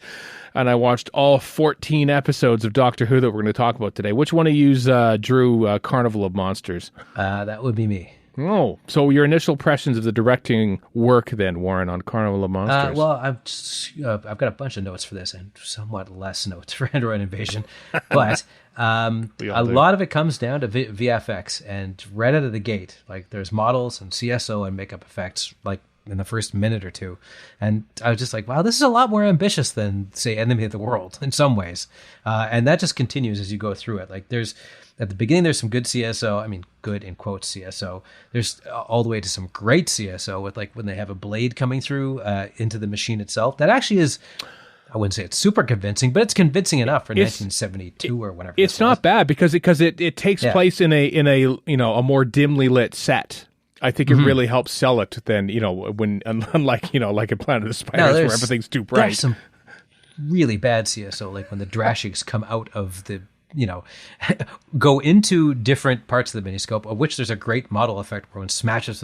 And I watched all 14 episodes of Doctor Who that we're going to talk about today. Which one of you drew Carnival of Monsters? That would be me. Oh, so your initial impressions of the directing work then, Warren, on Carnival of Monsters? Well, I've got a bunch of notes for this and somewhat less notes for Android Invasion, but a lot of it comes down to VFX, and right out of the gate, like there's models and CSO and makeup effects, like in the first minute or two, and I was just like, wow, this is a lot more ambitious than, say, Enemy of the World in some ways, and that just continues as you go through it. Like at the beginning, there's some good CSO. I mean, good in quotes CSO. There's all the way to some great CSO with like when they have a blade coming through into the machine itself. That actually is, I wouldn't say it's super convincing, but it's convincing enough for 1972 or whenever. It's not bad because it takes place in a a more dimly lit set. I think it really helps sell it than when unlike like in Planet of the Spiders where everything's too bright. There's some really bad CSO, like when the Drashigs come out of the go into different parts of the Miniscope, of which there's a great model effect where one smashes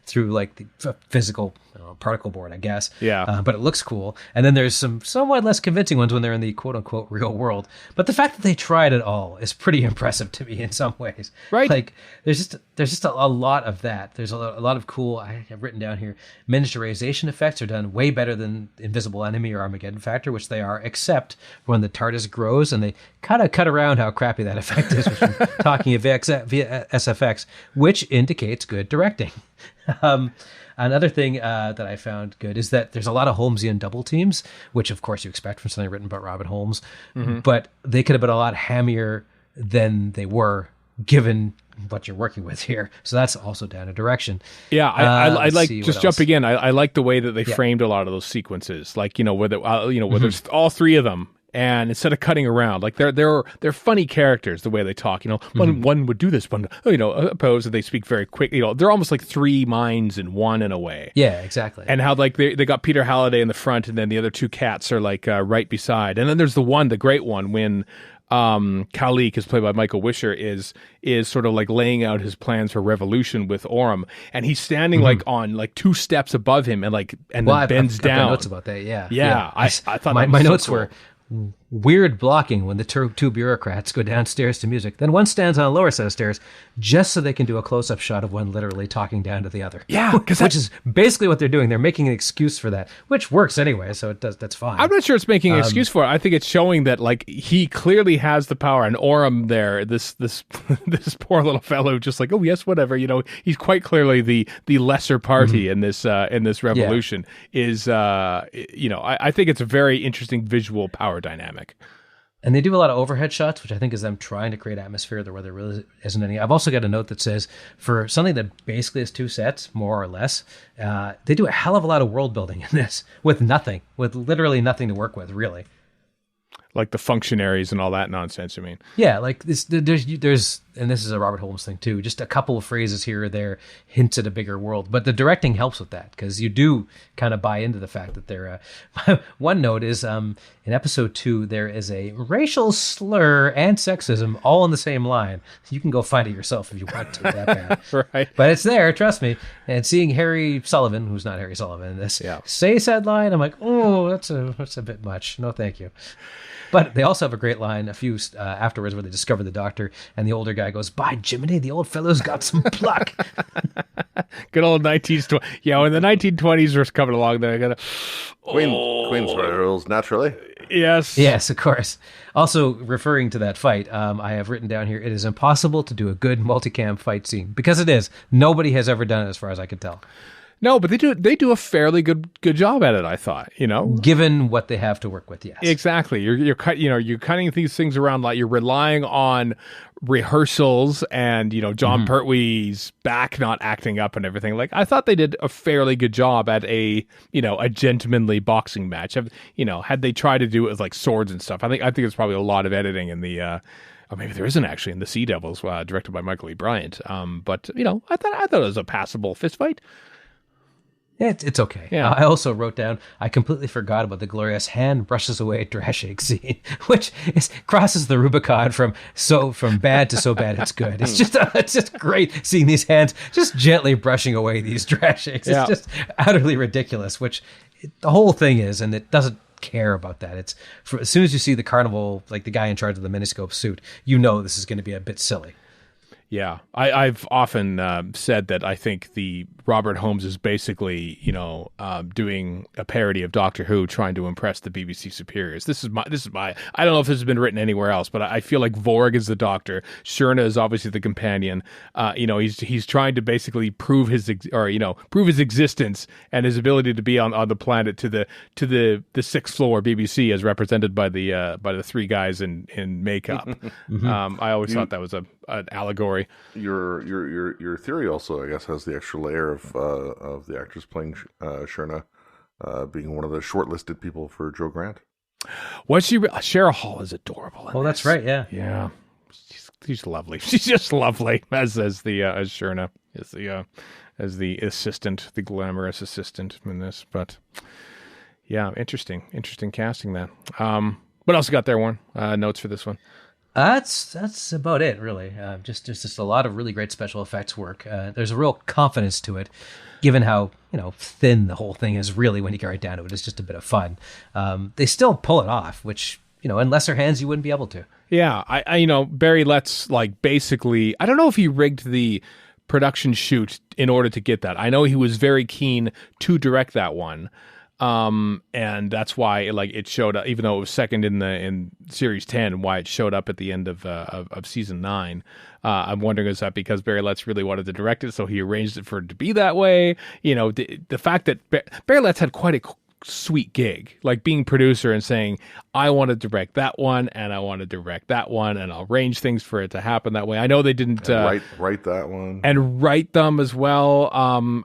through like the physical particle board, I guess. Yeah. But it looks cool. And then there's some somewhat less convincing ones when they're in the quote unquote real world. But the fact that they tried it all is pretty impressive to me in some ways. Right. Like there's just a lot of that. There's a lot of cool, I have written down here, miniaturization effects are done way better than Invisible Enemy or Armageddon Factor, which they are, except when the TARDIS grows and they kind of cut around how crappy that effect is, which I'm talking via SFX, which indicates good directing. Another thing that I found good is that there's a lot of Holmesian double teams, which of course you expect from something written by Robin Holmes, but they could have been a lot hammier than they were given what you're working with here. So that's also down a direction. Yeah, I like just jumping in. I like the way that they framed a lot of those sequences, like where there's all three of them. And instead of cutting around, like they're funny characters the way they talk. One would do this, one oppose, and they speak very quick. They're almost like three minds in one in a way. Yeah, exactly. And how like they got Peter Halliday in the front, and then the other two cats are like right beside. And then there's the great one when Kalik, is played by Michael Wisher, is sort of like laying out his plans for revolution with Orm, and he's standing like on like two steps above him, and then bends down. I've got notes about that. Yeah. I thought my notes cool. were weird blocking when the two bureaucrats go downstairs to music. Then one stands on a lower set of stairs just so they can do a close-up shot of one literally talking down to the other. Yeah, which is basically what they're doing. They're making an excuse for that, which works anyway, so that's fine. I'm not sure it's making an excuse for it. I think it's showing that like he clearly has the power, and Orm there, this this poor little fellow, just like, oh yes, whatever. He's quite clearly the lesser party in this revolution. Is I think it's a very interesting visual power dynamic. And they do a lot of overhead shots, which I think is them trying to create atmosphere where there really isn't any. I've also got a note that says for something that basically is two sets, more or less, they do a hell of a lot of world building in this with literally nothing to work with, really. Like the functionaries and all that nonsense, I mean. Yeah, like there's, and this is a Robert Holmes thing too, just a couple of phrases here or there hints at a bigger world. But the directing helps with that, because you do kind of buy into the fact that they're... one note is, in episode 2, there is a racial slur and sexism all in the same line. You can go find it yourself if you want to, that bad. Right. But it's there, trust me. And seeing Harry Sullivan, who's not Harry Sullivan in this, say said line, I'm like, oh, that's a bit much. No, thank you. But they also have a great line a few afterwards where they discover the doctor, and the older guy goes, by Jiminy, the old fellow's got some pluck. Good old 1920s. Yeah, when the 1920s were coming along, they're going to... Queensborough rules, naturally. Yes, of course. Also, referring to that fight, I have written down here, it is impossible to do a good multicam fight scene. Because it is. Nobody has ever done it as far as I can tell. No, but they do a fairly good job at it, I thought, given what they have to work with. Yes, exactly. You're cutting these things around, like you're relying on rehearsals and John Pertwee's back not acting up and everything. Like, I thought they did a fairly good job at a gentlemanly boxing match. Had they tried to do it with like swords and stuff, I think it's probably a lot of editing in the. Or maybe there isn't actually in the Sea Devils, directed by Michael E. Bryant. But I thought it was a passable fist fight. It's okay. Yeah. I also wrote down, I completely forgot about the glorious hand brushes away Drashig scene, which crosses the Rubicon from bad to so bad it's good. It's just great seeing these hands just gently brushing away these Drashigs. It's just utterly ridiculous, which the whole thing is, and it doesn't care about that. It's as soon as you see the Carnival, like the guy in charge of the Miniscope suit, this is going to be a bit silly. Yeah, I've often said that I think the Robert Holmes is basically, doing a parody of Doctor Who, trying to impress the BBC superiors. This is my. I don't know if this has been written anywhere else, but I feel like Vorg is the Doctor. Shurna is obviously the companion. He's trying to basically prove his existence and his ability to be on the planet to the sixth floor BBC, as represented by the three guys in makeup. I always thought that was an allegory. Your theory also, I guess, has the extra layer of the actress playing Shurna being one of the shortlisted people for Joe Grant. Was she? Cheryl Hall is adorable. Oh, that's right. Yeah, yeah, she's lovely. She's just lovely as Shurna, as the assistant, the glamorous assistant in this. But yeah, interesting casting. That. What else you got there, Warren? Notes for this one? That's about it, really. Just a lot of really great special effects work. There's a real confidence to it, given how thin the whole thing is. Really, when you get right down to it, it's just a bit of fun. They still pull it off, which in lesser hands you wouldn't be able to. Yeah, I Barry Lett's basically. I don't know if he rigged the production shoot in order to get that. I know he was very keen to direct that one. And that's why it showed up, even though it was second in series 10, why it showed up at the end of season 9. I'm wondering, is that because Barry Letts really wanted to direct it, so he arranged it for it to be that way? The fact that Barry Letts had quite a sweet gig, being producer and saying, I want to direct that one, and I want to direct that one, and I'll arrange things for it to happen that way. I know they didn't write that one and write them as well.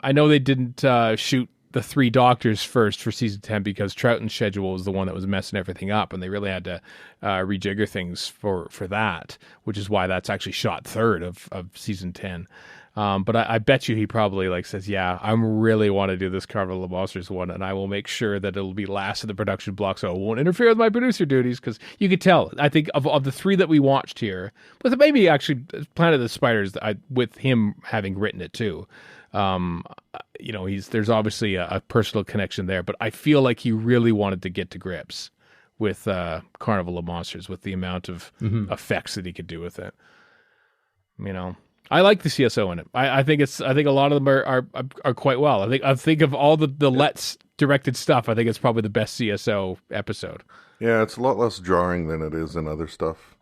I know they didn't shoot the 3 Doctors first for season 10 because Troughton's schedule was the one that was messing everything up, and they really had to rejigger things for that, which is why that's actually shot third of season 10. But I bet you he probably says, yeah, I really want to do this Carnival of Monsters one, and I will make sure that it'll be last in the production block so it won't interfere with my producer duties, because you could tell, I think, of the 3 that we watched here, with maybe actually Planet of the Spiders, with him having written it too. There's obviously a personal connection there, but I feel like he really wanted to get to grips with Carnival of Monsters, with the amount of effects that he could do with it. I like the CSO in it. I think a lot of them are quite well. I think of all the Let's directed stuff, I think it's probably the best CSO episode. Yeah, it's a lot less jarring than it is in other stuff.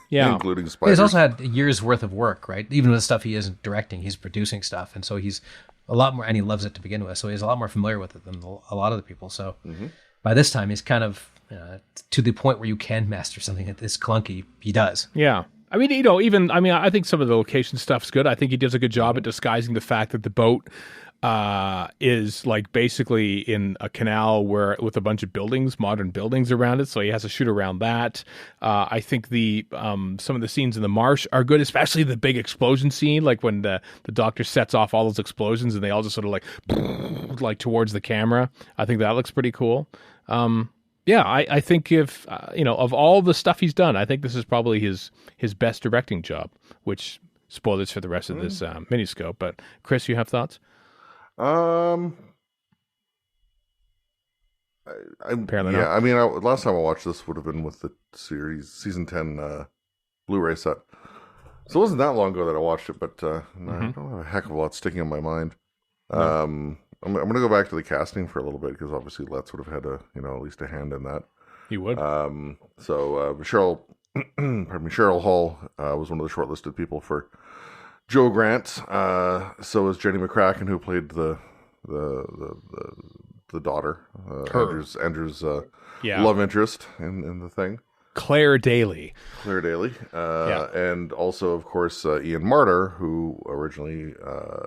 Yeah, including Spiders. He's also had years worth of work, right? Even with the stuff he isn't directing, he's producing stuff, and so he's a lot more, and he loves it to begin with, so he's a lot more familiar with it than a lot of the people. So by this time, he's kind of to the point where you can master something that this clunky. He does. Yeah. I think some of the location stuff's good. I think he does a good job at disguising the fact that the boat is basically in a canal with a bunch of buildings, modern buildings around it. So he has to shoot around that. I think some of the scenes in the marsh are good, especially the big explosion scene, when the Doctor sets off all those explosions and they all just sort of towards the camera. I think that looks pretty cool. Yeah, I think if of all the stuff he's done, I think this is probably his best directing job, which spoilers for the rest of this Miniscope. But Chris, you have thoughts? Apparently not. Last time I watched this would have been with the season 10 Blu-ray set. So it wasn't that long ago that I watched it, but I don't have a heck of a lot sticking in my mind. No. I'm going to go back to the casting for a little bit, because obviously Letts would have had at least a hand in that. He would. Cheryl Hall was one of the shortlisted people for Joe Grant. So is Jenny McCracken, who played the daughter, Andrew's love interest in the thing. Claire Daly. And also, of course, Ian Marter, who originally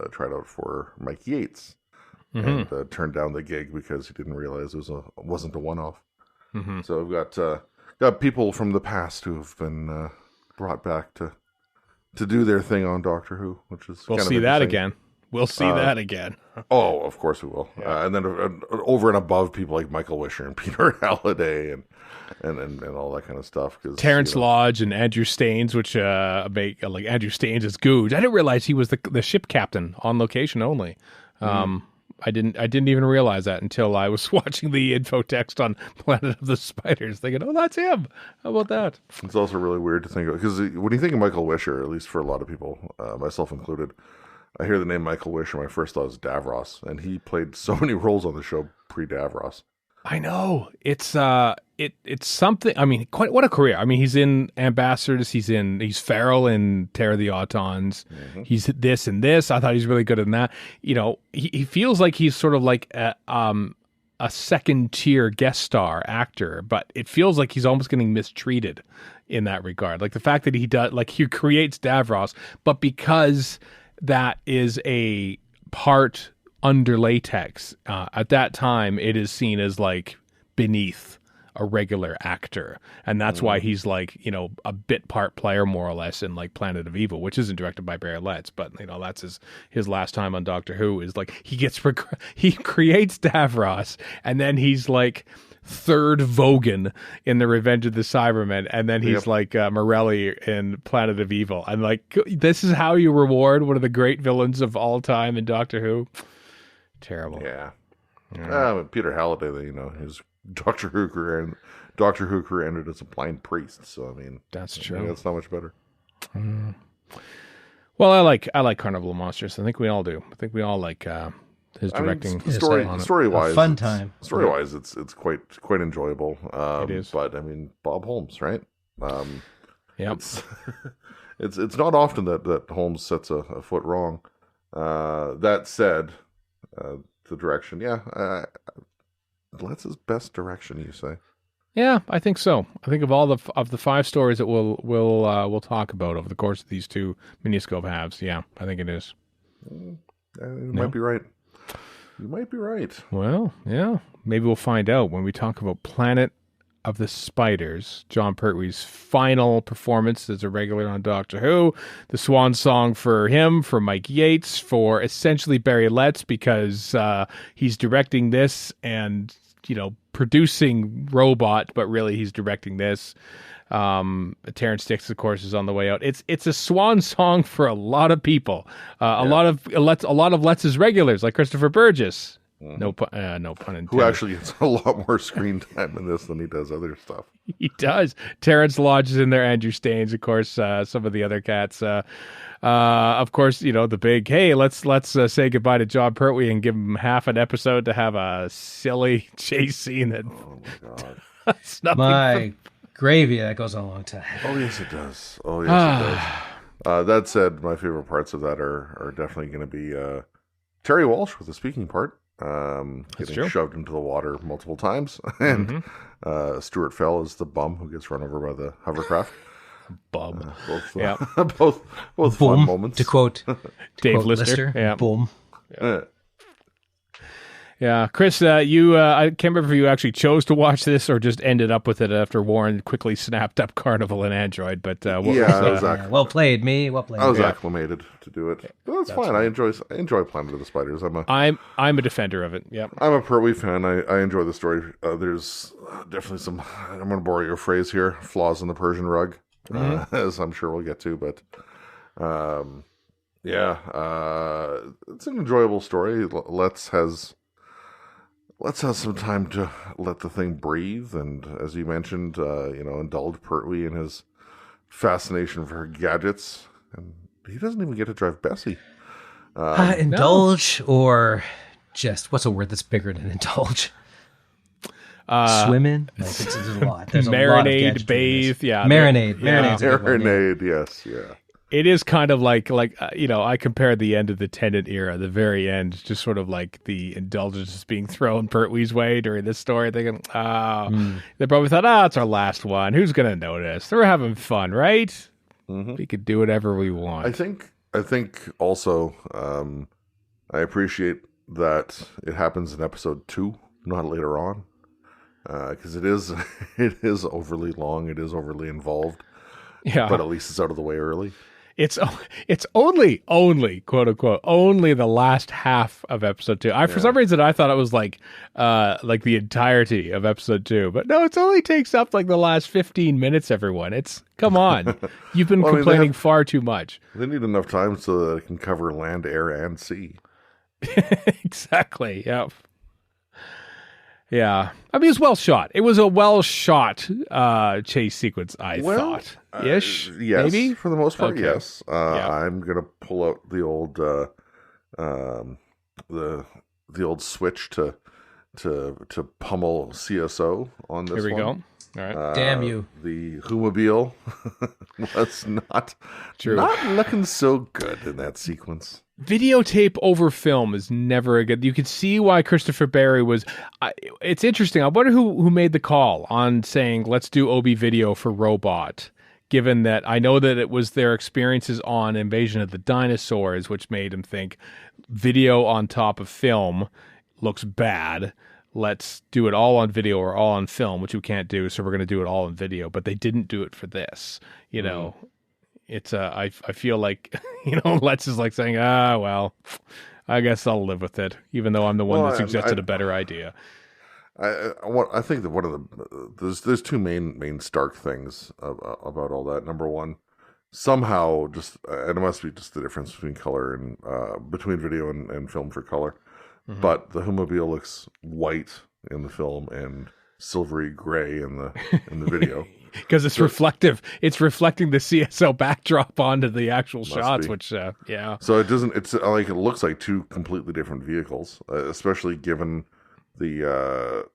tried out for Mike Yates. And turned down the gig because he didn't realize it wasn't a one-off. So we've got people from the past who have been brought back to do their thing on Doctor Who, which is we'll see that again. We'll see that again. Oh, of course we will. Yeah. And then over and above people like Michael Wisher and Peter Halliday and all that kind of stuff. Terrence Lodge and Andrew Staines, which Andrew Staines is Googe. I didn't realize he was the ship captain on location only. I didn't even realize that until I was watching the info text on Planet of the Spiders, thinking, "Oh, that's him." How about that? It's also really weird to think of, because when you think of Michael Wisher, at least for a lot of people, myself included, I hear the name Michael Wisher, my first thought is Davros, and he played so many roles on the show pre-Davros. I know, it's something. I mean, what a career. I mean, he's in Ambassadors. He's Farrell in Terror of the Autons. Mm-hmm. He's this and this. I thought he's really good in that. You know, he feels like he's sort of like a second tier guest star actor, but it feels like he's almost getting mistreated in that regard. Like the fact that he creates Davros, but because that is a part under latex, at that time it is seen as like beneath a regular actor, and that's why he's like, you know, a bit part player more or less in like Planet of Evil, which isn't directed by Barry Letts, but you know, that's his last time on Doctor Who. Is like he creates Davros, and then he's like third Vogan in the Revenge of the Cybermen, and then he's like Morelli in Planet of Evil, and like this is how you reward one of the great villains of all time in Doctor Who. Terrible. Yeah. Peter Halliday, you know, his Doctor Who career ended as a blind priest. So I mean, that's true. That's not much better. Well, I like Carnival of Monsters. I think we all do. I think we all like his directing. Story wise, fun time. Story wise, it's quite enjoyable. It is. But I mean, Bob Holmes, right? Yep. It's not often that Holmes sets a foot wrong. That said, the direction, Lett's his best direction, you say? Yeah, I think so. I think of all the 5 stories that we'll talk about over the course of these 2 Miniscope halves, yeah, I think it is. You might be right. You might be right. Well, yeah, maybe we'll find out when we talk about Planet of the Spiders, John Pertwee's final performance as a regular on Doctor Who, the swan song for him, for Mike Yates, for essentially Barry Letts, because he's directing this and, you know, producing Robot, but really he's directing this. Terrence Dix, of course, is on the way out. It's a swan song for a lot of people. A lot of Letts' regulars, like Christopher Burgess. No pun intended. Who actually gets a lot more screen time in this than he does other stuff. He does. Terrence Lodge is in there. Andrew Staines, of course. Some of the other cats. Of course, you know, the big, hey, let's say goodbye to John Pertwee and give him half an episode to have a silly chase scene that. Oh my God! My gravy, that goes on a long time. Oh yes, it does. Oh yes, it does. That said, my favorite parts of that are definitely going to be Terry Walsh with the speaking part. Getting shoved into the water multiple times, and Stuart Fell is the bum who gets run over by the hovercraft. Bum. Both fun moments. To quote Dave Lister. Yeah. Boom. Yeah, Chris, you I can't remember if you actually chose to watch this or just ended up with it after Warren quickly snapped up Carnival and Android. But well played, me. Well played. I was acclimated to do it. But that's fine. Right. I enjoy Planet of the Spiders. I'm a defender of it. Yep. I'm a Pertwee fan. I enjoy the story. There's definitely some, I'm going to borrow your phrase here, flaws in the Persian rug, as I'm sure we'll get to. But it's an enjoyable story. Let's have some time to let the thing breathe, and as you mentioned, indulge Pertwee in his fascination for gadgets, and he doesn't even get to drive Bessie. Indulge, or just what's a word that's bigger than indulge? Swimming, like, there's a lot. There's marinade, a lot of bathe, marinade, yes, yeah. It is kind of like I compared the end of the Tennant era, the very end, just sort of like the indulgences being thrown Pertwee's way during this story, thinking, they probably thought, it's our last one. Who's going to notice? We're having fun, right? Mm-hmm. We could do whatever we want. I think also I appreciate that it happens in episode 2, not later on, because it is overly long. It is overly involved. Yeah, but at least it's out of the way early. It's only quote unquote only the last half of episode 2. For some reason I thought it was like the entirety of episode 2, but no, it only takes up like the last 15 minutes. Everyone, come on, you've been complaining far too much. They need enough time so that it can cover land, air, and sea. Exactly. Yep. Yeah. I mean, it's well shot. It was a well shot chase sequence, I thought. Ish? Yes, maybe? for the most part, Okay. yes. Yeah. I'm going to pull out the old the old switch to pummel CSO on this one. Here we go. All right. Damn you. The Whomobile was not looking so good in that sequence. Videotape over film is never a good. You could see why Christopher Barry was. It's interesting. I wonder who made the call on saying let's do OB video for Robot. Given that I know that it was their experiences on Invasion of the Dinosaurs, which made him think video on top of film looks bad. Let's do it all on video or all on film, which we can't do. So we're going to do it all on video. But they didn't do it for this. You know, it's I feel like, Let's is like saying, well, I guess I'll live with it, even though I'm the one that suggested a better idea. I think that one of the there's two main stark things about all that. Number one, somehow and it must be just the difference between color and between video and film for color. Mm-hmm. But the Whomobile looks white in the film and silvery gray in the video. Because it's reflective. It's reflecting the CSO backdrop onto the actual shots, which, yeah. So it doesn't, it's like, it looks like two completely different vehicles, especially given the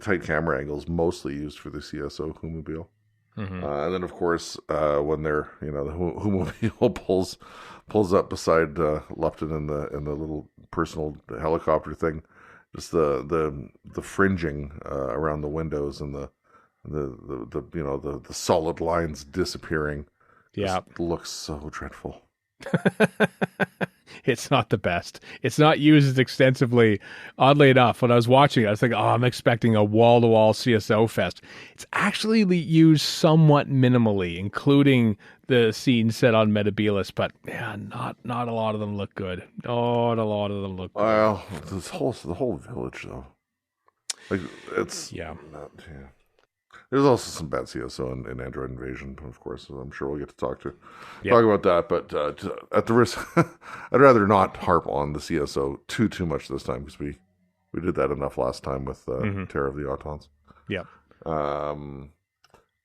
tight camera angles mostly used for the CSO Whomobile. Mm-hmm. And then, of course, when they're, the Whomobile pulls up beside Lupton in the little personal helicopter thing, just the fringing around the windows and the solid lines disappearing. Yeah, looks so dreadful. It's not the best. It's not used as extensively. Oddly enough, when I was watching it, I was thinking, I'm expecting a wall-to-wall CSO fest. It's actually used somewhat minimally, including the scene set on Metabilis, but yeah, not a lot of them look good. Not a lot of them look good. Well, the whole village, though. Like, it's... Yeah. There's also some bad CSO in Android Invasion, of course. So I'm sure we'll get to talk about that. But at the risk, I'd rather not harp on the CSO too much this time, because we did that enough last time with Terror of the Autons. Yeah.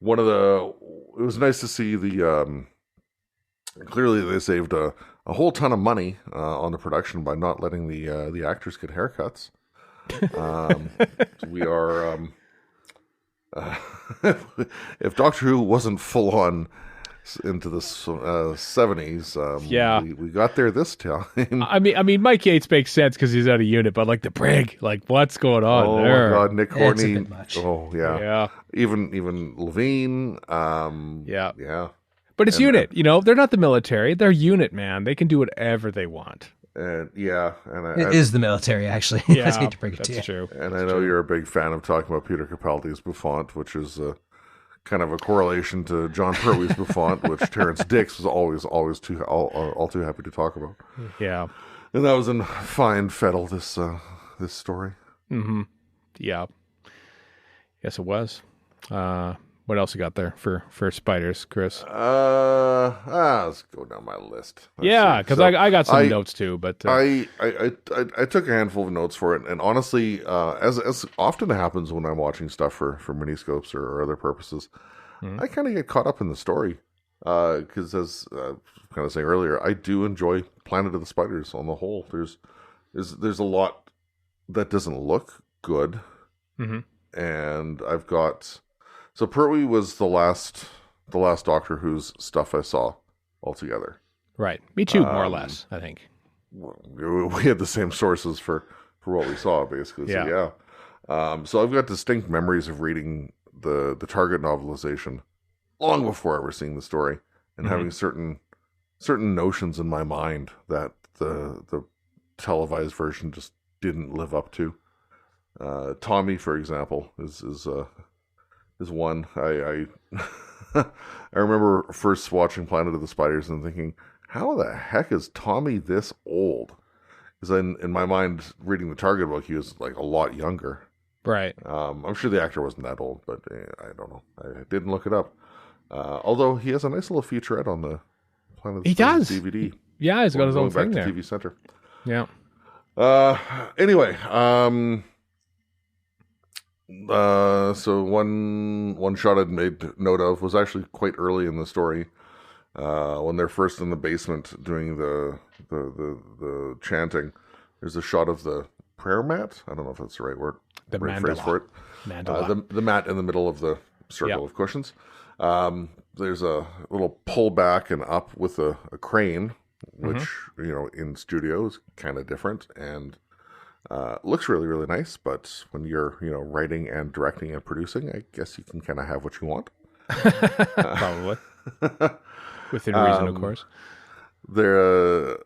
It was nice to see clearly they saved a whole ton of money on the production by not letting the actors get haircuts. We are. If Doctor Who wasn't full on into the 70s, we got there this time. I mean, Mike Yates makes sense because he's out of unit, but like the Brig, like what's going on there? Oh my God, Nick Horney. It's a bit much. Oh yeah. Even Levine. Yeah. But it's unit. They're not the military. They're unit, man. They can do whatever they want. And it is the military, actually. Yeah, I hate to break it to you. That's true. And I know you're a big fan of talking about Peter Capaldi's Buffont, which is kind of a correlation to John Pertwee's Buffont, which Terrence Dix was always all too happy to talk about. Yeah, and that was in fine fettle this story. Mm-hmm. Yeah. Yes, it was. What else you got there for spiders, Chris? Let's go down my list. Because I got some notes too, but I took a handful of notes for it, and honestly, as often happens when I'm watching stuff for Miniscopes or other purposes, I kind of get caught up in the story. Because as I was kind of saying earlier, I do enjoy Planet of the Spiders on the whole. There's a lot that doesn't look good, and I've got. So Pertwee was the last Doctor Who's stuff I saw altogether. Right. Me too, more or less, I think. We had the same sources for what we saw, basically. Yeah. So so I've got distinct memories of reading the Target novelization long before ever seeing the story, and having certain notions in my mind that the televised version just didn't live up to. Tommy, for example, is one. I remember first watching Planet of the Spiders and thinking, how the heck is Tommy this old? Because in my mind, reading the Target book, he was like a lot younger. Right. I'm sure the actor wasn't that old, but I don't know. I didn't look it up. Although he has a nice little featurette on the Planet of the Spiders DVD. Yeah, he's got his own thing back there. to TV Center. Yeah. Anyway, so one shot I'd made note of was actually quite early in the story, when they're first in the basement doing the chanting. There's a shot of the prayer mat. I don't know if that's the right word, the right mandala. phrase for it. The mat in the middle of the circle of cushions. There's a little pull back and up with a crane, which in studio is kind of different and looks really, really nice. But when you're writing and directing and producing, I guess you can kind of have what you want. Probably within reason, of course. There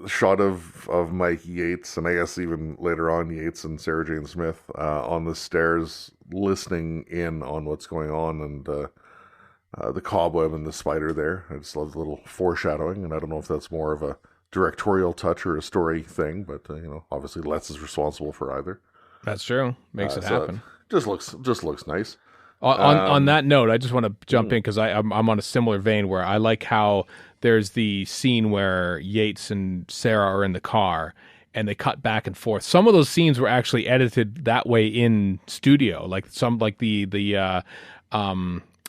shot of Mike Yates, and I guess even later on Yates and Sarah Jane Smith on the stairs listening in on what's going on, and the cobweb and the spider there. I just love the little foreshadowing, and I don't know if that's more of a directorial touch or a story thing, but obviously Lett is responsible for either. That's true. Makes it happen. Just looks nice. On that note, I just want to jump in because I'm on a similar vein where I like how there's the scene where Yates and Sarah are in the car and they cut back and forth. Some of those scenes were actually edited that way in studio, like the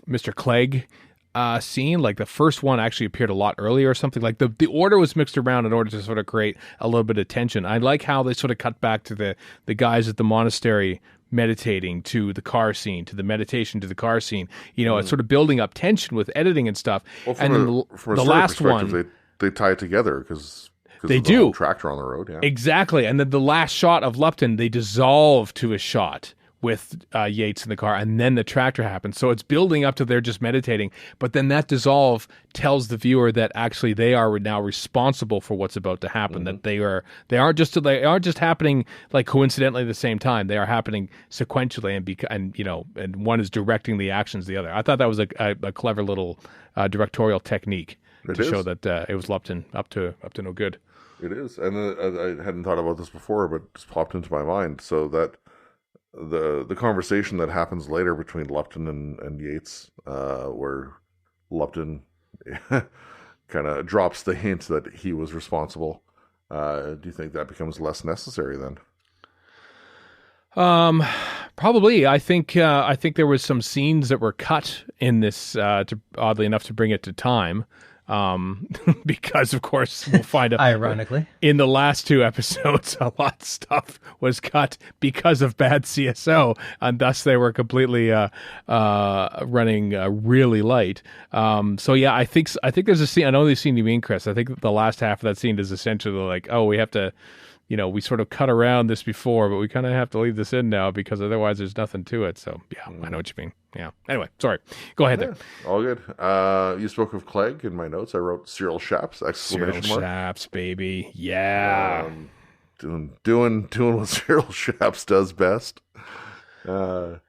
Mr. Clegg scene. Like the first one actually appeared a lot earlier or something. Like the order was mixed around in order to sort of create a little bit of tension. I like how they sort of cut back to the guys at the monastery meditating, to the car scene, to the meditation, to the car scene. It's sort of building up tension with editing and stuff. Well, from the last one, they tie it together because they do. Tractor on the road, yeah. Exactly. And then the last shot of Lupton, they dissolve to a shot with Yates in the car, and then the tractor happens. So it's building up to they're just meditating, but then that dissolve tells the viewer that actually they are now responsible for what's about to happen. That they aren't just happening like coincidentally at the same time. They are happening sequentially, and one is directing the actions of the other. I thought that was a clever little directorial technique to show that it was Lupton up to no good. It is, and I hadn't thought about this before, but it just popped into my mind. So that the conversation that happens later between Lupton and Yates, where Lupton kind of drops the hint that he was responsible. Do you think that becomes less necessary then? Probably. I think there was some scenes that were cut in this, oddly enough, to bring it to time. Because of course we'll find out ironically in the last two episodes a lot of stuff was cut because of bad CSO, and thus they were completely running really light. So yeah, I think there's a scene. I know the scene you mean, Chris. I think the last half of that scene is essentially like, oh, we have to, we sort of cut around this before, but we kind of have to leave this in now because otherwise there's nothing to it. So yeah, I know what you mean. Yeah. Anyway, sorry. Go ahead there. All good. You spoke of Clegg in my notes. I wrote Cyril Shaps! ! Cyril Shaps, baby. Yeah. Doing what Cyril Shaps does best.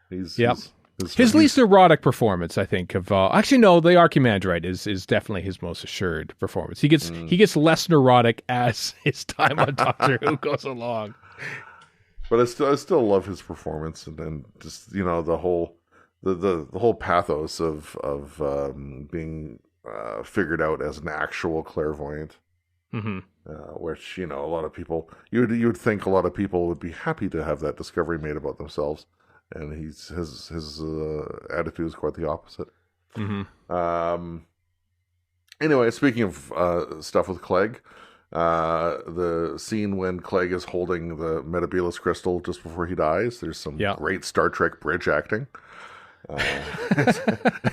His least erotic performance, I think, of actually no, the Archimandrite is definitely his most assured performance. He gets less neurotic as his time on Doctor Who goes along. But I still love his performance, and then just the whole pathos of being figured out as an actual clairvoyant. Mm-hmm. Which a lot of people you would think a lot of people would be happy to have that discovery made about themselves. And his attitude is quite the opposite. Mm-hmm. Anyway, speaking of stuff with Clegg, the scene when Clegg is holding the Metabolus crystal just before he dies, there's some great Star Trek bridge acting.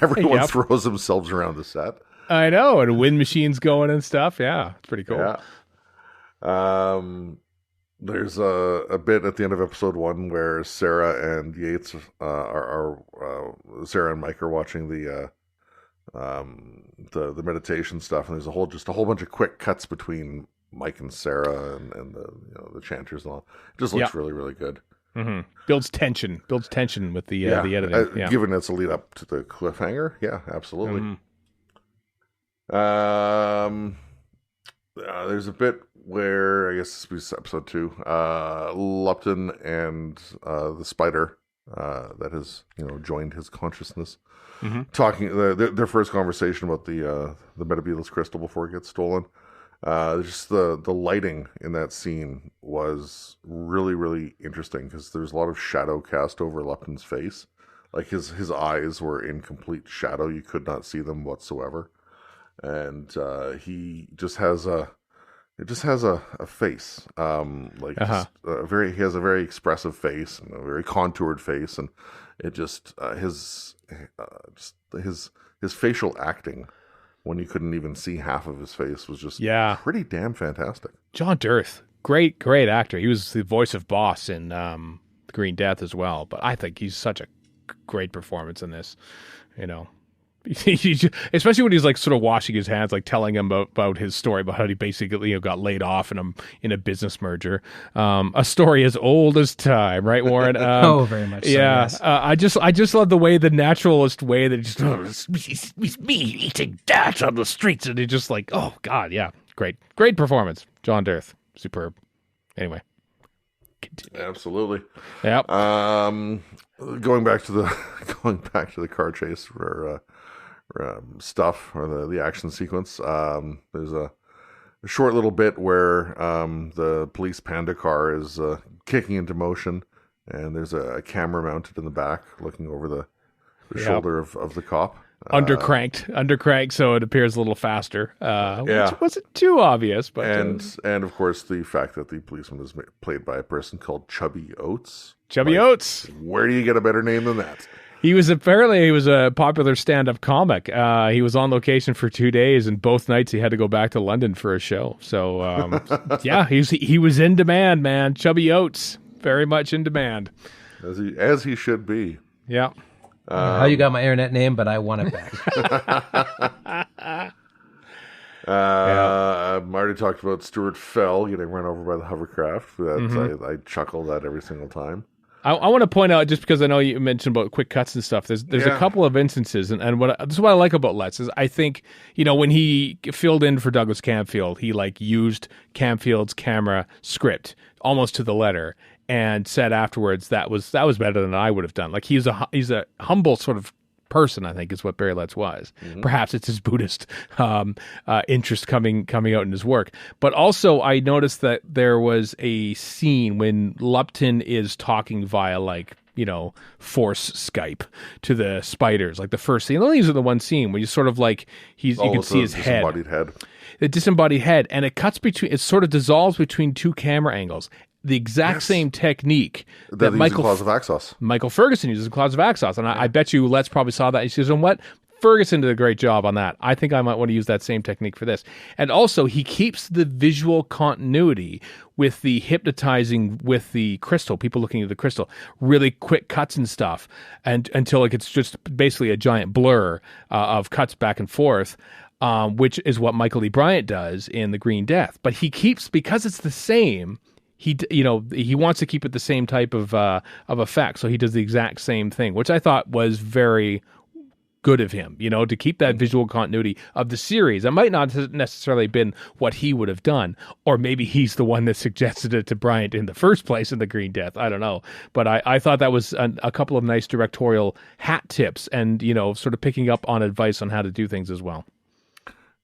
Everyone throws themselves around the set. I know, and wind machines going and stuff. Yeah, it's pretty cool. Yeah. There's a bit at the end of episode 1 where Sarah and Yates Sarah and Mike are watching the meditation stuff, and there's a whole bunch of quick cuts between Mike and Sarah and the chanters and all. It just looks really, really good. Mm-hmm. Builds tension with the editing. Given it's a lead up to the cliffhanger, yeah, absolutely. Mm-hmm. There's a bit where, I guess this is episode 2, Lupton and the spider that has joined his consciousness, talking their first conversation about the Metabolus crystal before it gets stolen. Just the lighting in that scene was really, really interesting because there's a lot of shadow cast over Lupton's face. Like his eyes were in complete shadow. You could not see them whatsoever. And he just has a face. He has a very expressive face and a very contoured face, and it just his facial acting, when you couldn't even see half of his face, was just pretty damn fantastic. John Dirth, great actor. He was the voice of Boss in The Green Death as well, but I think he's such a great performance in this, you know. Especially when he's like sort of washing his hands, like telling him about his story about how he basically got laid off in a business merger. A story as old as time, right, Warren? Very much. Yeah, so, yes. I just love the way, the naturalist way that it's me eating that on the streets, and he just like, oh God, yeah, great performance, John Dirth, superb. Anyway, continue. Absolutely. Yep. Going back to the car chase for stuff, or the action sequence. There's a short little bit where the police panda car is kicking into motion, and there's a camera mounted in the back looking over the shoulder of the cop. Undercranked, so it appears a little faster. Which wasn't too obvious, but and of course the fact that the policeman is played by a person called Chubby Oates. Oates. Where do you get a better name than that? He was a popular stand-up comic. He was on location for 2 days, and both nights he had to go back to London for a show. So, he was in demand, man. Chubby Oates, very much in demand. As he should be. Yeah. How you got my internet name, but I want it back. I already talked about Stuart Fell getting run over by the hovercraft. I chuckled at every single time. I want to point out, just because I know you mentioned about quick cuts and stuff, there's a couple of instances, and this is what I like about Letts, is I think, when he filled in for Douglas Camfield, he like used Camfield's camera script almost to the letter, and said afterwards that was better than I would have done. Like he's a humble sort of person, I think, is what Barry Letts was. Mm-hmm. Perhaps it's his Buddhist interest coming out in his work. But also, I noticed that there was a scene when Lupton is talking via force Skype to the spiders, like the first scene. Only the one scene where you sort of like you can see his disembodied head. The disembodied head, and it sort of dissolves between two camera angles. The exact same technique that Michael Ferguson uses in Clouds of Axos. And I bet you Letts probably saw that. He says, what? Ferguson did a great job on that. I think I might want to use that same technique for this. And also, he keeps the visual continuity with the hypnotizing with the crystal, people looking at the crystal, really quick cuts and stuff, and until it's just basically a giant blur of cuts back and forth. Which is what Michael E. Bryant does in The Green Death. But he keeps, because it's the same, he wants to keep it the same type of effect, so he does the exact same thing, which I thought was very good of him, to keep that visual continuity of the series. It might not have necessarily been what he would have done, or maybe he's the one that suggested it to Bryant in the first place in The Green Death. I don't know, but I thought that was a couple of nice directorial hat tips, and sort of picking up on advice on how to do things as well.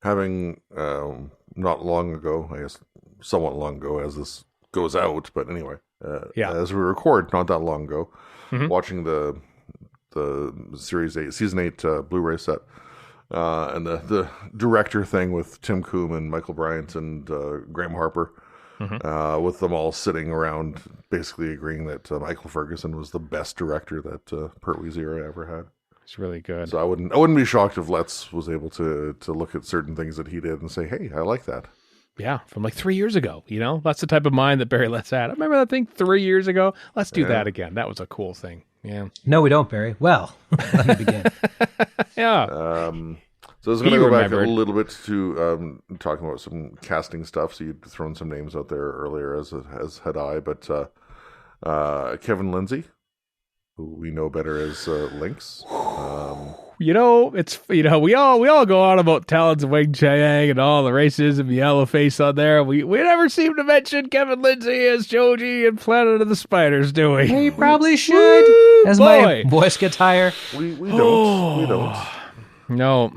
Having not long ago, I guess somewhat long ago as this goes out, but anyway, as we record, not that long ago, watching the Series 8, Season 8 Blu-ray set, and the director thing with Tim Coombe and Michael Bryant and Graham Harper, with them all sitting around basically agreeing that Michael Ferguson was the best director that Pertwee's era ever had. It's really good. So I wouldn't be shocked if Letts was able to look at certain things that he did and say, hey, I like that. Yeah, from like 3 years ago, That's the type of mind that Barry Letts had. I remember that thing 3 years ago. Let's do that again. That was a cool thing. Yeah. No, we don't, Barry. Well, let me begin. Yeah. So I was going to go back a little bit to talking about some casting stuff. So you'd thrown some names out there earlier, as had I. But Kevin Lindsay, who we know better as Lynx. We all go on about talents of Wing Chiang and all the racism, yellow face on there. We never seem to mention Kevin Lindsay as Joji in Planet of the Spiders, do we? We probably should. As my voice gets higher. We don't. We don't. No.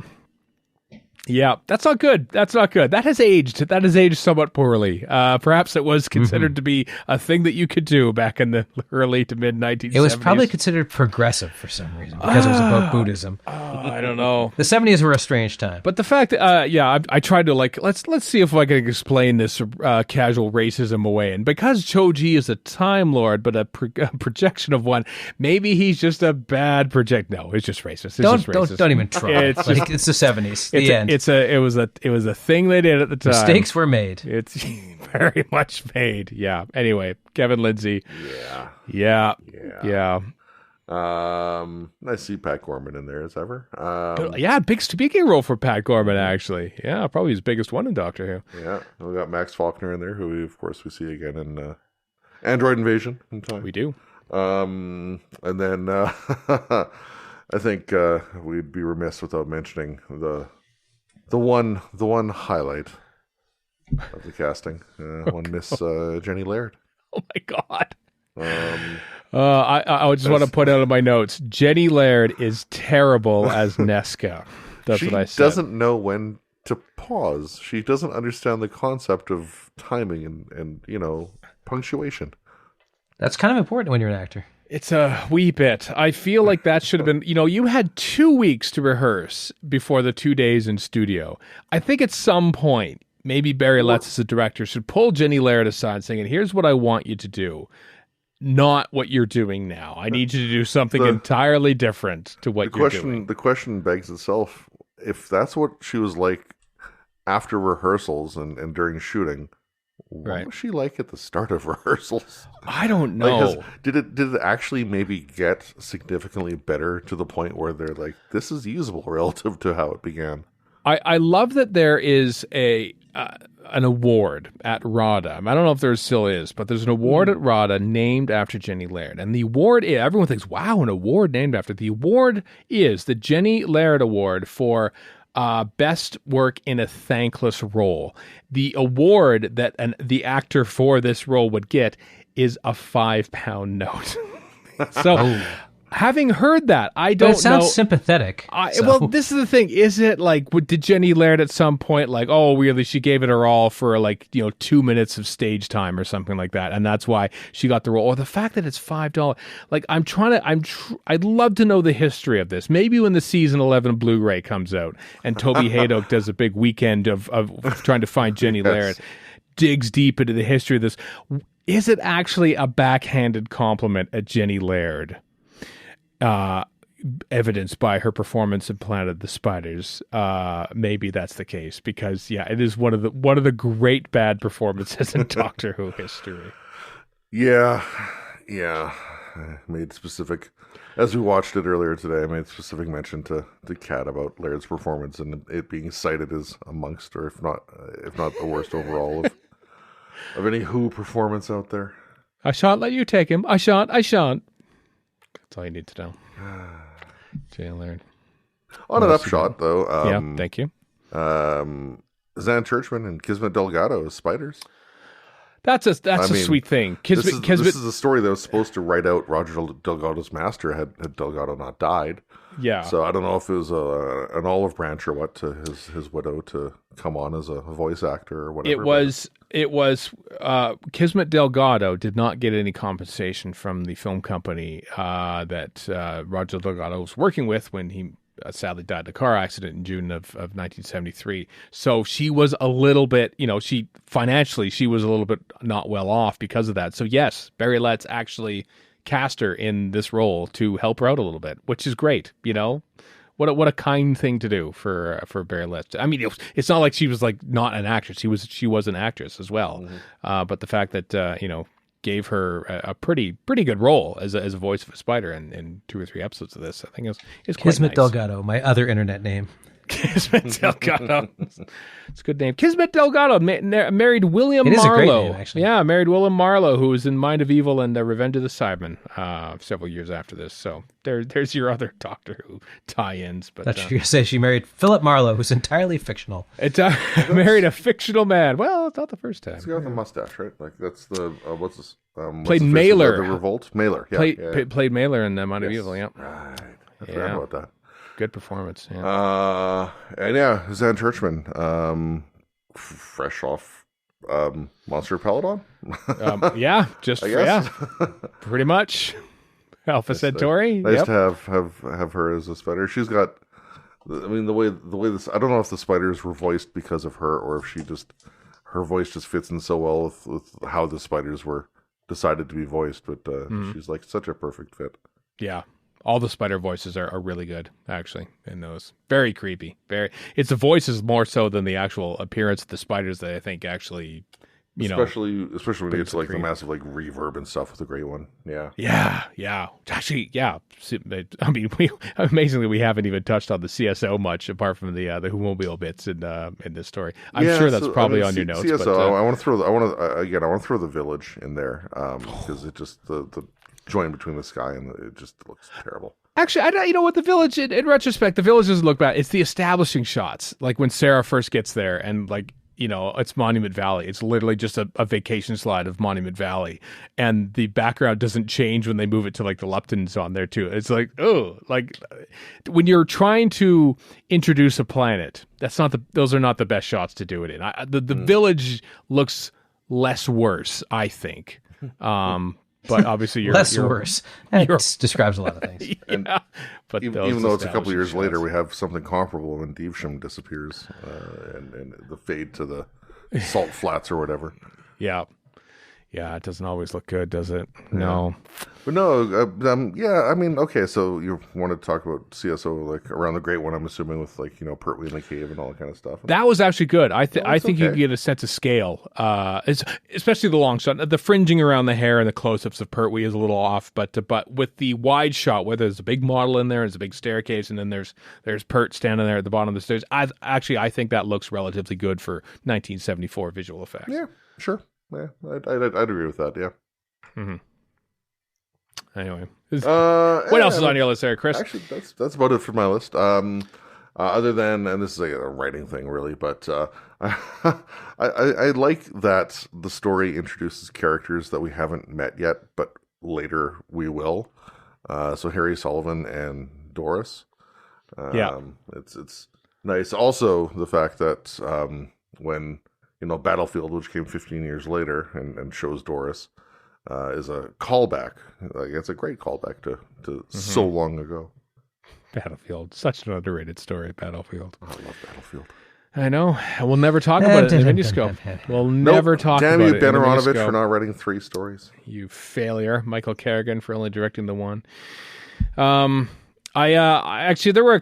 Yeah, that's not good. That's not good. That has aged. That has aged somewhat poorly. Perhaps it was considered to be a thing that you could do back in the early to mid 1970s. It was probably considered progressive for some reason because it was about Buddhism. I don't know. The 70s were a strange time. But the fact that, I tried to let's see if I can explain this casual racism away. And because Choji is a Time Lord, but a projection of one, maybe he's just a bad project. No, it's just racist. Don't even try. It's the 70s. The end. It was a thing they did at the time. Mistakes were made. It's very much made. Yeah. Anyway, Kevin Lindsay. Yeah. I see Pat Gorman in there as ever. Big speaking role for Pat Gorman, actually. Yeah, probably his biggest one in Doctor Who. Yeah, we got Max Faulkner in there, who we see again in Android Invasion in time. We do. And then I think we'd be remiss without mentioning the one highlight of the casting, one Miss Jenny Laird. Oh my God. I just want to put out of my notes, Jenny Laird is terrible as Nesca. That's what I said. She doesn't know when to pause. She doesn't understand the concept of timing and punctuation. That's kind of important when you're an actor. It's a wee bit. I feel like that should have been, you had 2 weeks to rehearse before the 2 days in studio. I think at some point, maybe Barry Letts as a director should pull Jenny Laird aside saying, here's what I want you to do. Not what you're doing now. I need you to do something entirely different to what you're doing. The question begs itself, if that's what she was like after rehearsals and during shooting, what was she like at the start of rehearsals? I don't know. Did it actually maybe get significantly better to the point where they're like, this is usable relative to how it began? I love that there is an award at RADA. I don't know if there still is, but there's an award at RADA named after Jenny Laird. And the award, everyone thinks, wow, an award named after. The award is the Jenny Laird Award for best work in a thankless role. The award that the actor for this role would get is a £5 note. So having heard that, I don't know. It sounds sympathetic. Well, this is the thing. Is it like, did Jenny Laird at some point, like, oh, really, she gave it her all for 2 minutes of stage time or something like that, and that's why she got the role? Or the fact that it's $5. Like, I'd love to know the history of this. Maybe when the season 11 Blu-ray comes out and Toby Haydock does a big weekend of trying to find Jenny Laird, digs deep into the history of this. Is it actually a backhanded compliment at Jenny Laird? Evidenced by her performance in Planet of the Spiders. Maybe that's the case, because it is one of the great bad performances in Doctor Who history. Yeah. I made specific, as we watched it earlier today, I made specific mention to Kat about Laird's performance and it being cited as amongst, or if not the worst overall of any Who performance out there. I shan't let you take him. I shan't. That's all you need to know. Jenny Laird. On an upshot, though. Thank you. Zan Churchman and Kismet Delgado as Spiders. That's a sweet thing. This is a story that was supposed to write out Roger Delgado's master had Delgado not died. Yeah. So I don't know if it was an olive branch or what to his widow to come on as a voice actor or whatever. It was Kismet Delgado did not get any compensation from the film company that Roger Delgado was working with when he sadly died in a car accident in June of 1973. So she was a little bit, financially, she was a little bit not well off because of that. So yes, Barry Letts actually cast her in this role to help her out a little bit, which is great. What a kind thing to do for Barry Letts. I mean, it's not like she was like not an actress. She was an actress as well. Mm-hmm. But the fact that gave her a pretty good role as a voice of a spider in 2 or 3 episodes of this, I think is quite Kismet nice. Delgado, my other internet name. Kismet Delgado. It's a good name. Kismet Delgado married William Marlowe. It is a great name, actually. Yeah, married William Marlowe, who was in Mind of Evil and Revenge of the Cybermen several years after this. So there's your other Doctor Who tie-ins. But that's you say she married Philip Marlowe, who's entirely fictional. Married a fictional man. Well, it's not the first time. He's got the mustache, right? Like that's the what's this? Played Mailer. The Revolt. Mailer. Played Mailer in Mind of Evil. Yeah. Right. I forgot about that. good performance. Yeah. And yeah, Zan Churchman, fresh off Monster Peladon. Yeah, just I guess. pretty much. Alpha Centauri. Nice to have her as a spider. She's got. I mean, the way this. I don't know if the spiders were voiced because of her, or if her voice just fits in so well with how the spiders were decided to be voiced. But she's like such a perfect fit. Yeah. All the spider voices are really good, actually, in those. Very creepy. It's the voices more so than the actual appearance of the spiders that I think actually, especially when you get to like the massive like reverb and stuff with the Great One. Yeah. Yeah. Actually, yeah. I mean, amazingly, we haven't even touched on the CSO much, apart from the Whomobile bits in this story. I'm sure that's probably on your notes. CSO, but, I want to throw the village in there because it just the join between the sky and it just looks terrible. Actually, the village, in retrospect, the village doesn't look bad. It's the establishing shots, like when Sarah first gets there and like, it's Monument Valley. It's literally just a vacation slide of Monument Valley. And the background doesn't change when they move it to like the Luptons on there too. It's like, like when you're trying to introduce a planet, those are not the best shots to do it in. The village looks less worse, I think. But obviously you're worse. That describes a lot of things. Yeah, but even though it's a couple of years later, we have something comparable when Devesham disappears and the fade to the salt flats or whatever. Yeah, it doesn't always look good, does it? Yeah. No. But no, yeah, I mean, okay, so you want to talk about CSO, like, around the Great One, I'm assuming, with, like, Pertwee in the cave and all that kind of stuff. That was actually good. I think you get a sense of scale, especially the long shot. The fringing around the hair and the close-ups of Pertwee is a little off, but with the wide shot, where there's a big model in there, there's a big staircase, and then there's Pert standing there at the bottom of the stairs, I think that looks relatively good for 1974 visual effects. Yeah, sure. Yeah, I'd agree with that, yeah. Mm-hmm. Anyway, what else is on your list there, Chris? Actually, that's about it for my list. Other than, and this is like a writing thing, really, but I like that the story introduces characters that we haven't met yet, but later we will. So Harry Sullivan and Doris. It's nice. Also, the fact that when Battlefield, which came 15 years later and shows Doris. Is a callback. Like, it's a great callback to so long ago. Battlefield, such an underrated story. Battlefield. I love Battlefield. I know. We'll never talk about it in Miniscope. We'll never talk about it. Damn you, Ben Aronovich, for not writing 3 stories. You failure. Michael Kerrigan for only directing the 1. Actually, there were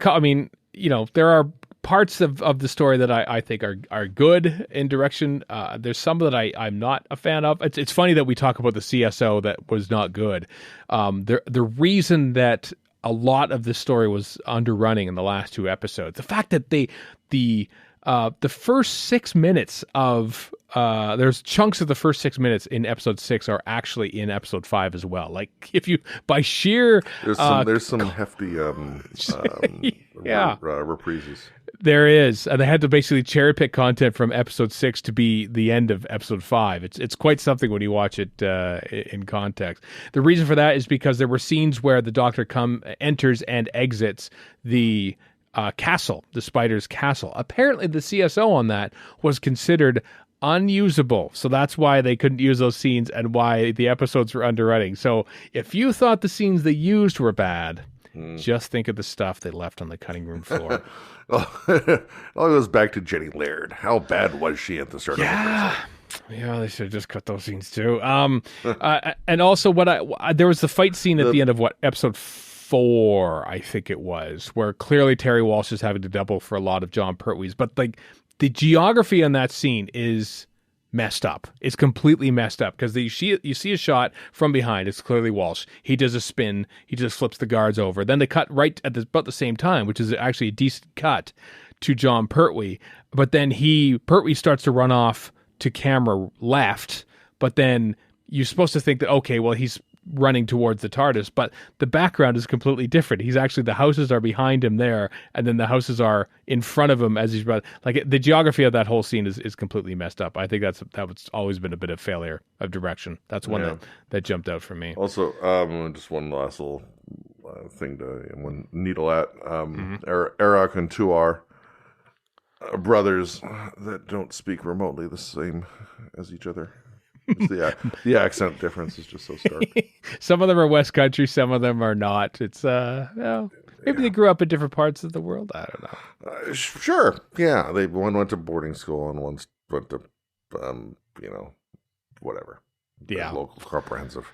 there are parts of the story that I think are good in direction. There's some that I'm not a fan of. It's funny that we talk about the CSO that was not good. The reason that a lot of the story was underrunning in the last 2 episodes, the fact that the first 6 minutes of there's chunks of the first 6 minutes in episode 6 are actually in episode 5 as well. Like, if you by sheer there's some hefty reprises. There is, and they had to basically cherry pick content from episode 6 to be the end of episode 5. It's quite something when you watch it in context. The reason for that is because there were scenes where the Doctor enters and exits the castle, the Spider's castle. Apparently, the CSO on that was considered unusable, so that's why they couldn't use those scenes and why the episodes were underrunning. So if you thought the scenes they used were bad, just think of the stuff they left on the cutting room floor. It all goes back to Jenny Laird. How bad was she at the start of the episode? Yeah, they should have just cut those scenes too. And also, there was the fight scene at the end of episode 4, I think it was, where clearly Terry Walsh is having to double for a lot of John Pertwee's, but like the geography on that scene is messed up. It's completely messed up because you see a shot from behind. It's clearly Walsh. He does a spin. He just flips the guards over. Then they cut right at about the same time, which is actually a decent cut to John Pertwee. But then Pertwee starts to run off to camera left. But then you're supposed to think that, okay, well, he's running towards the TARDIS, but the background is completely different. The houses are behind him there, and then the houses are in front of him as he's running. Like, the geography of that whole scene is completely messed up. I think that's always been a bit of failure of direction. That's one that jumped out for me. Also, just one last little thing to one needle at. Arak and Tuar, brothers that don't speak remotely the same as each other. The accent difference is just so stark. Some of them are West Country, some of them are not. It's maybe they grew up in different parts of the world. I don't know. Sure, yeah. One went to boarding school and one went to, whatever. Yeah, local comprehensive.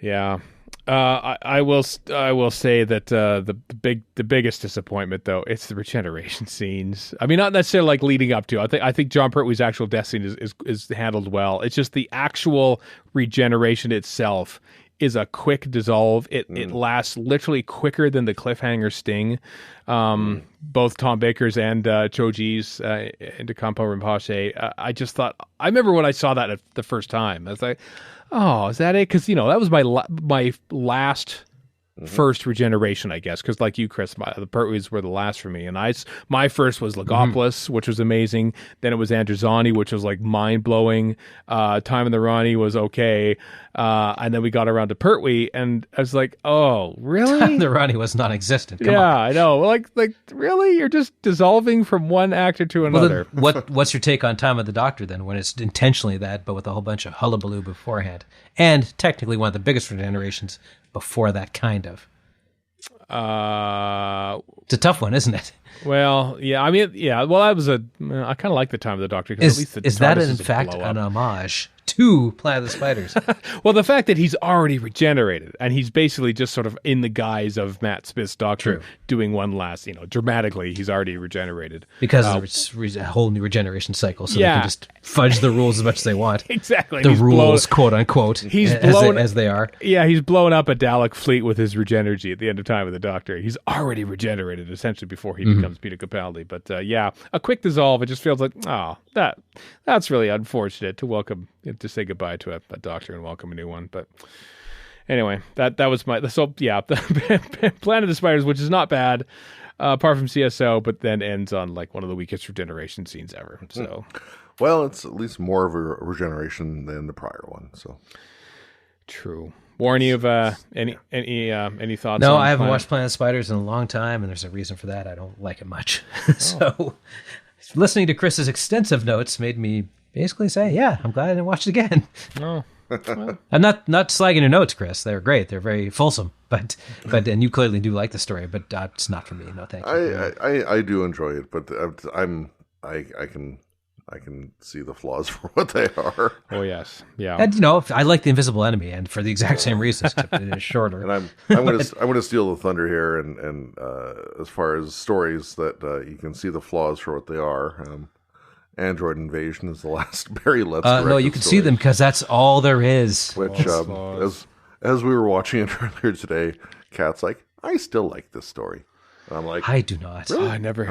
Yeah. I will say that the biggest disappointment though, it's the regeneration scenes. I mean, not necessarily like leading up to. I think John Pertwee's actual death scene is handled well. It's just the actual regeneration itself is a quick dissolve. It lasts literally quicker than the cliffhanger sting. Both Tom Baker's and Choji's into Kampo Rinpoche. I just thought, I remember when I saw that the first time, I was like, oh, is that it? Because, that was my last first regeneration, I guess. Because like you, Chris, the Pertwees were the last for me. And my first was Legopolis, which was amazing. Then it was Androzani, which was like mind-blowing. Time in the Rani was okay. And then we got around to Pertwee, and I was like, oh, really? Time in the Rani was non-existent. Come on. I know. Like, really? You're just dissolving from one actor to another. Well, what's your take on Time of the Doctor, then, when it's intentionally that, but with a whole bunch of hullabaloo beforehand? And technically one of the biggest regenerations before that, kind of. It's a tough one, isn't it? Well, yeah. I mean, yeah. Well, I kind of like the Time of the Doctor. At least is that in fact an homage to Planet of the Spiders? Well, the fact that he's already regenerated and he's basically just sort of in the guise of Matt Smith's Doctor doing one last, dramatically, he's already regenerated. Because there's a whole new regeneration cycle, so they can just fudge the rules as much as they want. Exactly. The rules, quote unquote, as they are. Yeah, he's blown up a Dalek fleet with his regenergy at the end of Time of the Doctor. He's already regenerated, essentially, before he becomes Peter Capaldi. But a quick dissolve, it just feels like, that's really unfortunate to say goodbye to a Doctor and welcome a new one. But anyway, that was the Planet of the Spiders, which is not bad, apart from CSO, but then ends on like one of the weakest regeneration scenes ever. So, well, it's at least more of a regeneration than the prior one. So true. Warren, you have any thoughts? No, I haven't watched Planet of the Spiders in a long time, and there's a reason for that. I don't like it much. So listening to Chris's extensive notes made me basically say, yeah, I'm glad I didn't watch it again. Oh. Well. I'm not slagging your notes, Chris. They're great. They're very fulsome. But and you clearly do like the story, but it's not for me. No, thank you. I do enjoy it, but I can see the flaws for what they are. Oh yes, yeah. And I like The Invisible Enemy, and for the exact same reasons, except it is shorter. And I'm gonna steal the thunder here, and as far as stories that you can see the flaws for what they are. Android Invasion is the last Barry Letts. No, you can see them because that's all there is. Which, as we were watching it earlier today, Kat's like, I still like this story. And I'm like, I do not. Really? I never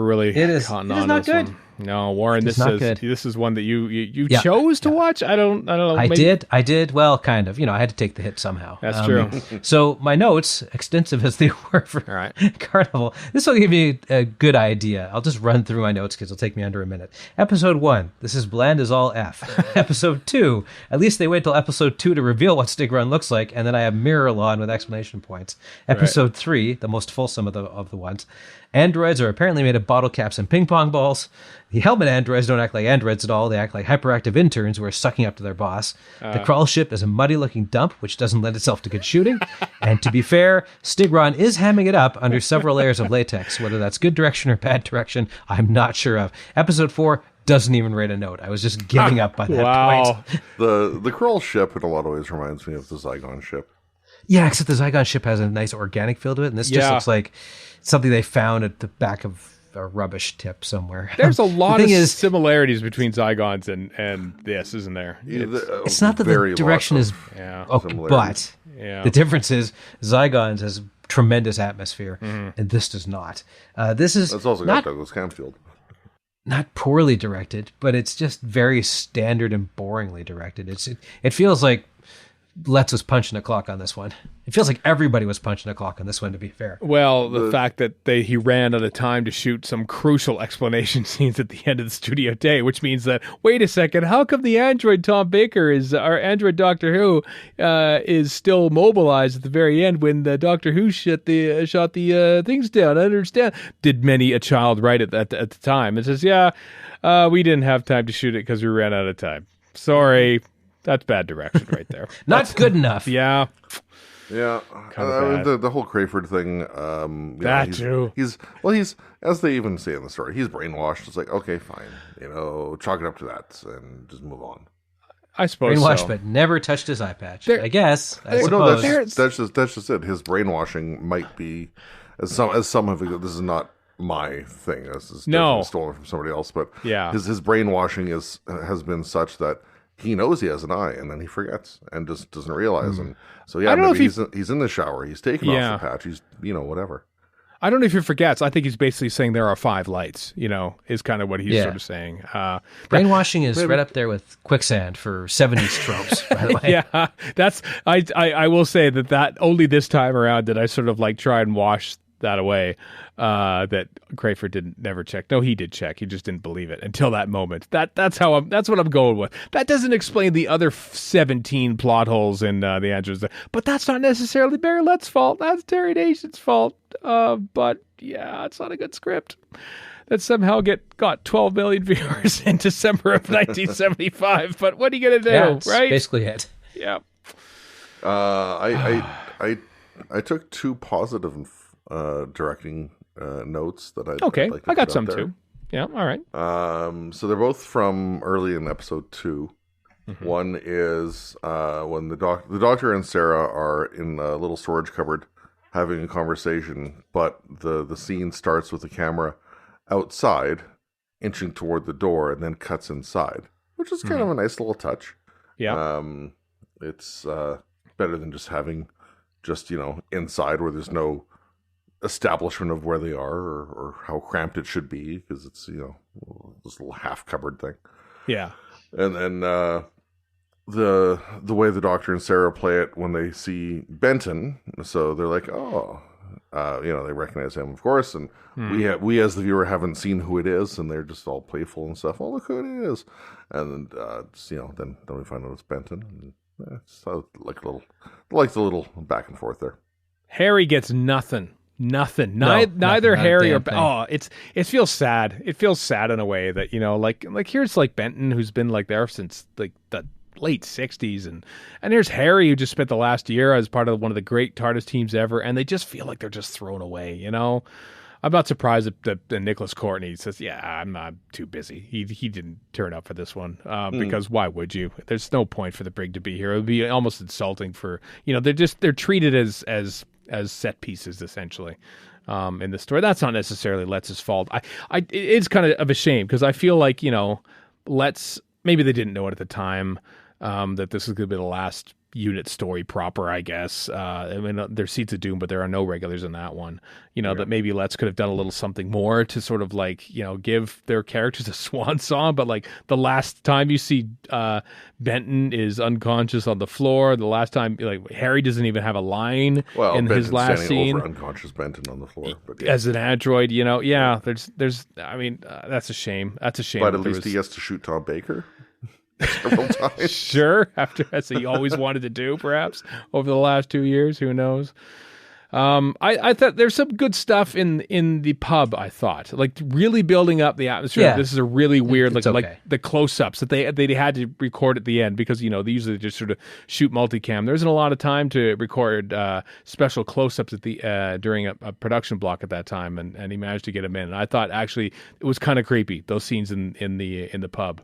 really caught on not this good. one. No, Warren, this is one that you chose to watch. I don't know. I did. Well, kind of. I had to take the hit somehow. That's true. So my notes, extensive as they were for Carnival, this will give you a good idea. I'll just run through my notes because it'll take me under a minute. Episode 1, this is bland as all F. Episode 2, at least they wait till episode 2 to reveal what Stigron looks like, and then I have Mirror Lawn with exclamation points. Episode 3, the most fulsome of the ones. Androids are apparently made of bottle caps and ping pong balls. The helmet androids don't act like androids at all. They act like hyperactive interns who are sucking up to their boss. The crawl ship is a muddy-looking dump, which doesn't lend itself to good shooting. And to be fair, Stigron is hamming it up under several layers of latex. Whether that's good direction or bad direction, I'm not sure of. Episode 4 doesn't even rate a note. I was just giving up by that point. The crawl ship, in a lot of ways, reminds me of the Zygon ship. Yeah, except the Zygon ship has a nice organic feel to it, and this just looks like something they found at the back of a rubbish tip somewhere. There's a lot of similarities between Zygons and this, isn't there? It's not that the direction is... but the difference is Zygons has tremendous atmosphere, and this does not. That's also got Douglas Camfield. Not poorly directed, but it's just very standard and boringly directed. It feels like Letts was punching a clock on this one. It feels like everybody was punching a clock on this one, to be fair. Well, the fact that he ran out of time to shoot some crucial explanation scenes at the end of the studio day, which means that, wait a second, how come the android Tom Baker our android Doctor Who is still mobilized at the very end when the Doctor Who shot the things down? I understand. Did many a child write it at the time? It says, we didn't have time to shoot it because we ran out of time. Sorry. That's bad direction right there. Not good enough. Yeah. Yeah. The whole Crayford thing. Too. He's, as they even say in the story, he's brainwashed. It's like, okay, fine. Chalk it up to that and just move on. I suppose brainwashed, so. but never touched his eye patch. I guess. I suppose. suppose. That's just it. His brainwashing might be, as some have, this is not my thing. This is definitely stolen from somebody else. But his brainwashing has been such that he knows he has an eye, and then he forgets and just doesn't realize. And so, maybe he's in the shower. He's taking off the patch. He's, whatever. I don't know if he forgets. I think he's basically saying there are 5 lights, is kind of what he's sort of saying. Brainwashing is right up there with quicksand for 70s tropes, by the way. Yeah, that's, I will say that only this time around did I sort of like try and wash that away, that Crayford never check. No, he did check. He just didn't believe it until that moment. That's what I'm going with. That doesn't explain the other 17 plot holes in the answers. But that's not necessarily Barry Lett's fault. That's Terry Nation's fault. But yeah, it's not a good script that somehow got 12 million viewers in December of 1975. But what are you gonna do, right? Basically it. Yeah. I took 2 positive directing notes that I'd like to I got put some there. too. Yeah, all right. So they're both from early in episode 2. Mm-hmm. One is when the Doctor and Sarah are in a little storage cupboard having a conversation, but the scene starts with the camera outside, inching toward the door, and then cuts inside, which is kind of a nice little touch. Yeah. It's better than just having inside where there's no establishment of where they are or how cramped it should be, because it's this little half cupboard thing. Yeah. And then the way the Doctor and Sarah play it when they see Benton, so they're like, they recognize him, of course, and we as the viewer haven't seen who it is, and they're just all playful and stuff. Oh, look who it is, and then we find out it's Benton. And, so like the little back and forth there. Harry gets nothing. Neither Harry or it feels sad. It feels sad in a way that like here's like Benton, who's been like there since like the late 60s, and here's Harry, who just spent the last year as part of one of the great TARDIS teams ever, and they just feel like they're just thrown away. I'm not surprised that Nicholas Courtney says, I'm not too busy. He didn't turn up for this one because why would you? There's no point for the brig to be here. It would be almost insulting for they're treated as set pieces essentially in the story. That's not necessarily Lett's fault. It's kind of a shame because I feel like Lett's, maybe they didn't know it at the time that this is going to be the last unit story proper, I guess. There's Seeds of Doom, but there are no regulars in that one. That maybe Letts could have done a little something more to sort of like, give their characters a swan song. But like the last time you see Benton is unconscious on the floor, the last time like Harry doesn't even have a line in his last scene. Over unconscious Benton on the floor, but as an android, there's that's a shame. That's a shame. But at least he gets to shoot Tom Baker several times. Sure, as he always wanted to do, perhaps over the last 2 years. Who knows? I thought there's some good stuff in the pub. I thought like really building up the atmosphere. Yeah. This is a really weird okay. like the close-ups that they had to record at the end because they usually just sort of shoot multicam. There isn't a lot of time to record special close-ups at the during a production block at that time, and he managed to get them in. And I thought actually it was kind of creepy, those scenes in the pub.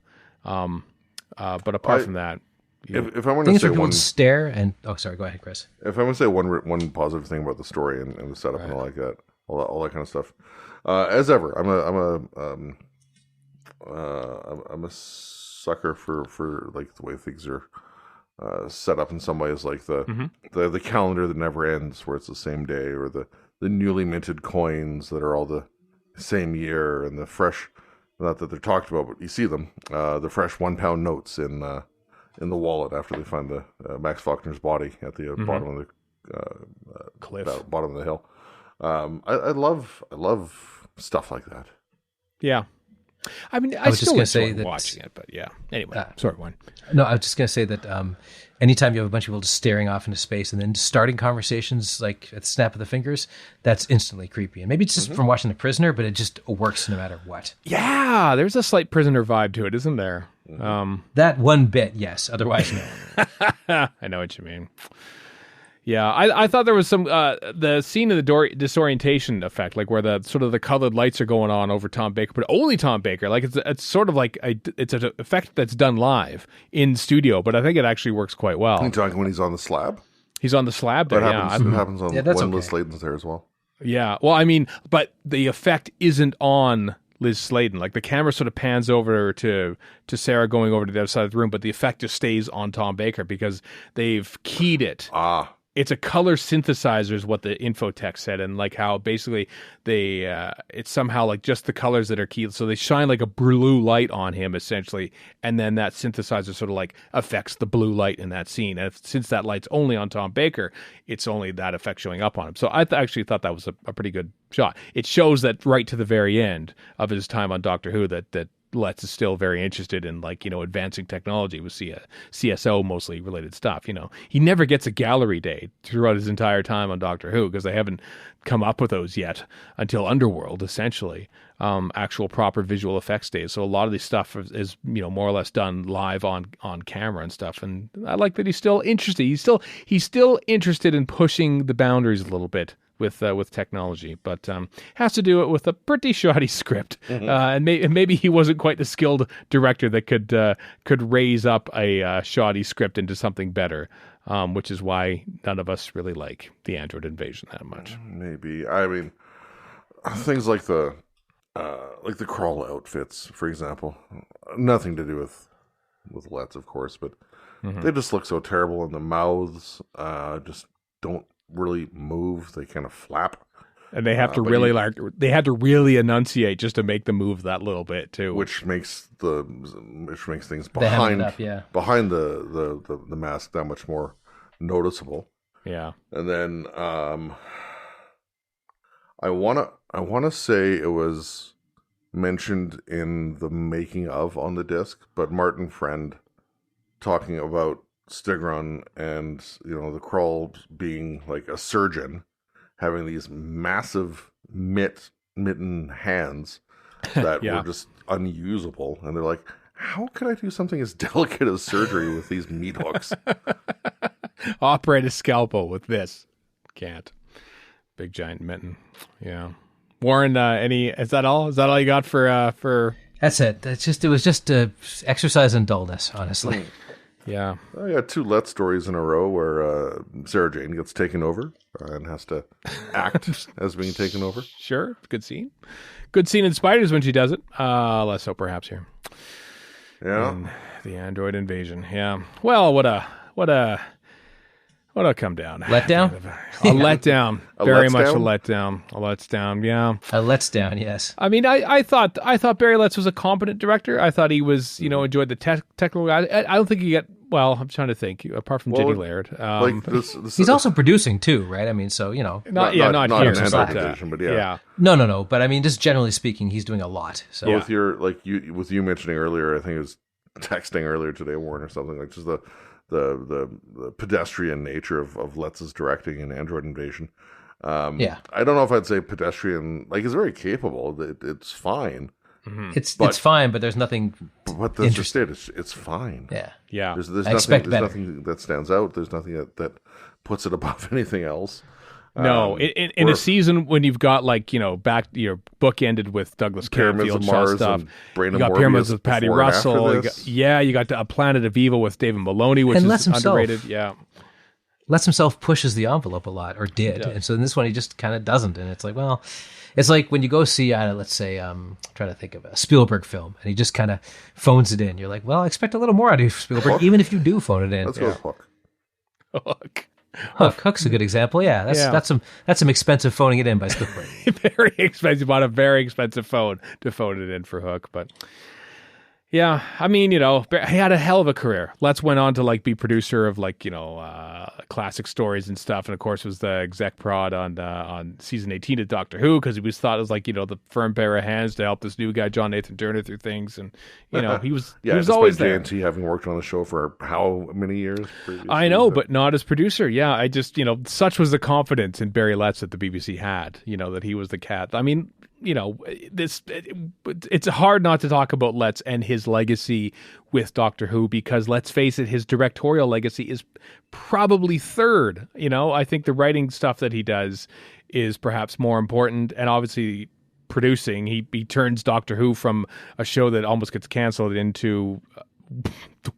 But apart from that, if I want to say one stare and sorry, go ahead, Chris. If I want to say one positive thing about the story and the setup and all like that, all that kind of stuff, as ever, I'm a sucker for like the way things are set up in some ways, like the calendar that never ends, where it's the same day, or the newly minted coins that are all the same year, and the fresh. Not that they're talked about, but you see them. The fresh £1 notes in the wallet after they find the Max Faulkner's body at the bottom of the cliff, bottom of the hill. I love stuff like that. Yeah. I mean, I was still just going to say watching it, but yeah. Anyway, sorry, Warren. No, I was just going to say that anytime you have a bunch of people just staring off into space and then starting conversations like at the snap of the fingers, that's instantly creepy. And maybe it's just from watching The Prisoner, but it just works no matter what. Yeah, there's a slight Prisoner vibe to it, isn't there? That one bit, yes. Otherwise, no. I know what you mean. Yeah, I thought there was some the scene of the disorientation effect, like where the sort of the colored lights are going on over Tom Baker, but only Tom Baker. Like it's sort of like it's an effect that's done live in studio, but I think it actually works quite well. You're talking when he's on the slab? He's on the slab there. It happens on when Liz Sladen's there as well. Yeah, well, I mean, but the effect isn't on Liz Sladen. Like the camera sort of pans over to Sarah going over to the other side of the room, but the effect just stays on Tom Baker because they've keyed it. It's a color synthesizer is what the infotext said, and like how basically they it's somehow like just the colors that are keyed, so they shine like a blue light on him essentially, and then that synthesizer sort of like affects the blue light in that scene. And since that light's only on Tom Baker, it's only that effect showing up on him. So I actually thought that was a pretty good shot. It shows that right to the very end of his time on Doctor Who that Lett is still very interested in, like, you know, advancing technology with CSO mostly related stuff. You know, he never gets a gallery day throughout his entire time on Doctor Who because they haven't come up with those yet until Underworld, essentially, actual proper visual effects days. So a lot of this stuff is you know, more or less done live on camera and stuff. And I like that he's still interested. He's still interested in pushing the boundaries a little bit with technology, but has to do it with a pretty shoddy script, and maybe he wasn't quite the skilled director that could raise up a shoddy script into something better, which is why none of us really like the Android Invasion that much. Maybe, I mean, things like the crawl outfits, for example, nothing to do with Lett's, of course, but they just look so terrible, and the mouths just don't really move. They kind of flap, and they have to really enunciate just to make them move that little bit too, which makes things behind the mask that much more noticeable. Yeah. And then I wanna say it was mentioned in the making of on the disc, but Martin Friend talking about Stigron and, you know, the Krull being like a surgeon, having these massive mitten hands that were just unusable, and they're like, how can I do something as delicate as surgery with these meat hooks? Operate a scalpel with this. Can't. Big giant mitten. Yeah. Warren, is that all? Is that all you got for? That's it. It was just exercise in dullness, honestly. Yeah. I got 2 Lett stories in a row where Sarah Jane gets taken over and has to act as being taken over. Sure. Good scene. Good scene in Spiders when she does it. Less so perhaps here. Yeah. In the Android Invasion. Yeah. Well, what a come down. Letdown? A letdown. Very much a letdown. A letdown, yeah. A letdown, yes. I mean, I thought Barry Letts was a competent director. I thought he was, you know, enjoyed the technical guy. I don't think he got, well, I'm trying to think, apart from Jenny Laird. He's also producing too, right? I mean, so, you know. Not here. An Android but yeah. No. But I mean, just generally speaking, he's doing a lot. So with you mentioning earlier, I think it was texting earlier today, Warren, or something, like just the pedestrian nature of Letts' directing in Android Invasion. I don't know if I'd say pedestrian. Like, it's very capable. It's fine. Mm-hmm. It's fine, but there's nothing. But that's just it. It's fine. Yeah. There's nothing that stands out. There's nothing that puts it above anything else. No, in a season when you've got, like, you know, your book ended with Douglas Camfield stuff. You got Pyramids with Patty Russell. You got A Planet of Evil with David Maloney, which is underrated. Yeah. Letts himself pushes the envelope a lot, or did. And so in this one, he just kind of doesn't. And it's like, well, it's like when you go see, let's say, trying to think of a Spielberg film, and he just kind of phones it in. You're like, well, I expect a little more out of Spielberg, even if you do phone it in. Let's go with Hook. Hook's a good example. Yeah, that's some expensive phoning it in by Spielberg. Very expensive. Bought a very expensive phone to phone it in for Hook, but Yeah, I mean, he had a hell of a career. Letts went on to like be producer of like classic stories and stuff, and of course was the exec prod on season 18 of Doctor Who because he was thought as like the firm pair of hands to help this new guy John Nathan Turner through things, and he was always there. JNT having worked on the show for how many years? I know, but not as producer. Yeah, I just such was the confidence in Barry Letts that the BBC had, that he was the cat. I mean, it's hard not to talk about Letts and his legacy with Doctor Who because let's face it, his directorial legacy is probably third. I think the writing stuff that he does is perhaps more important, and obviously producing, he turns Doctor Who from a show that almost gets canceled into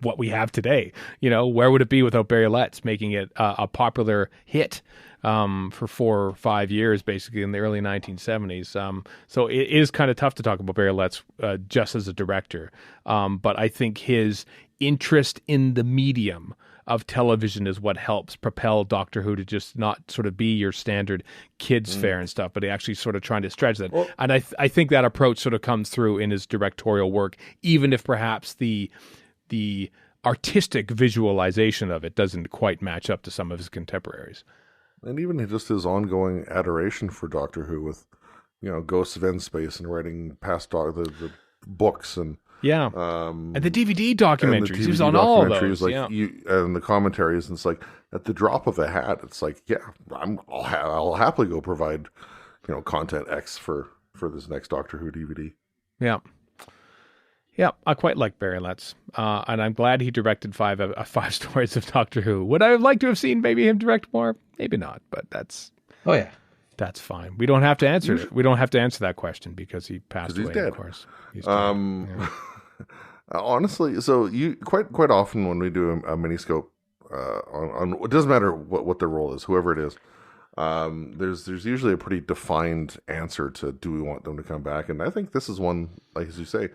what we have today. Where would it be without Barry Letts making it a popular hit? For 4 or 5 years, basically in the early 1970s. So it is kind of tough to talk about Barry Letts just as a director. But I think his interest in the medium of television is what helps propel Doctor Who to just not sort of be your standard kids fare and stuff, but he actually sort of trying to stretch that. Well, and I think that approach sort of comes through in his directorial work, even if perhaps the artistic visualization of it doesn't quite match up to some of his contemporaries. And even just his ongoing adoration for Doctor Who with, Ghosts of End Space and writing past the books and and the DVD documentaries. He was on all of those. And the commentaries. And it's like at the drop of a hat, it's like, I'll happily go provide, content X for this next Doctor Who DVD. Yeah. Yeah, I quite like Barry Letts, and I'm glad he directed five stories of Doctor Who. Would I have liked to have seen maybe him direct more? Maybe not, but that's fine. We don't have to answer it. We don't have to answer that question because he passed away. Dead. Of course, he's dead. Honestly, so you quite often when we do a Miniscope on it doesn't matter what their role is, whoever it is. There's usually a pretty defined answer to do we want them to come back, and I think this is one, like as you say.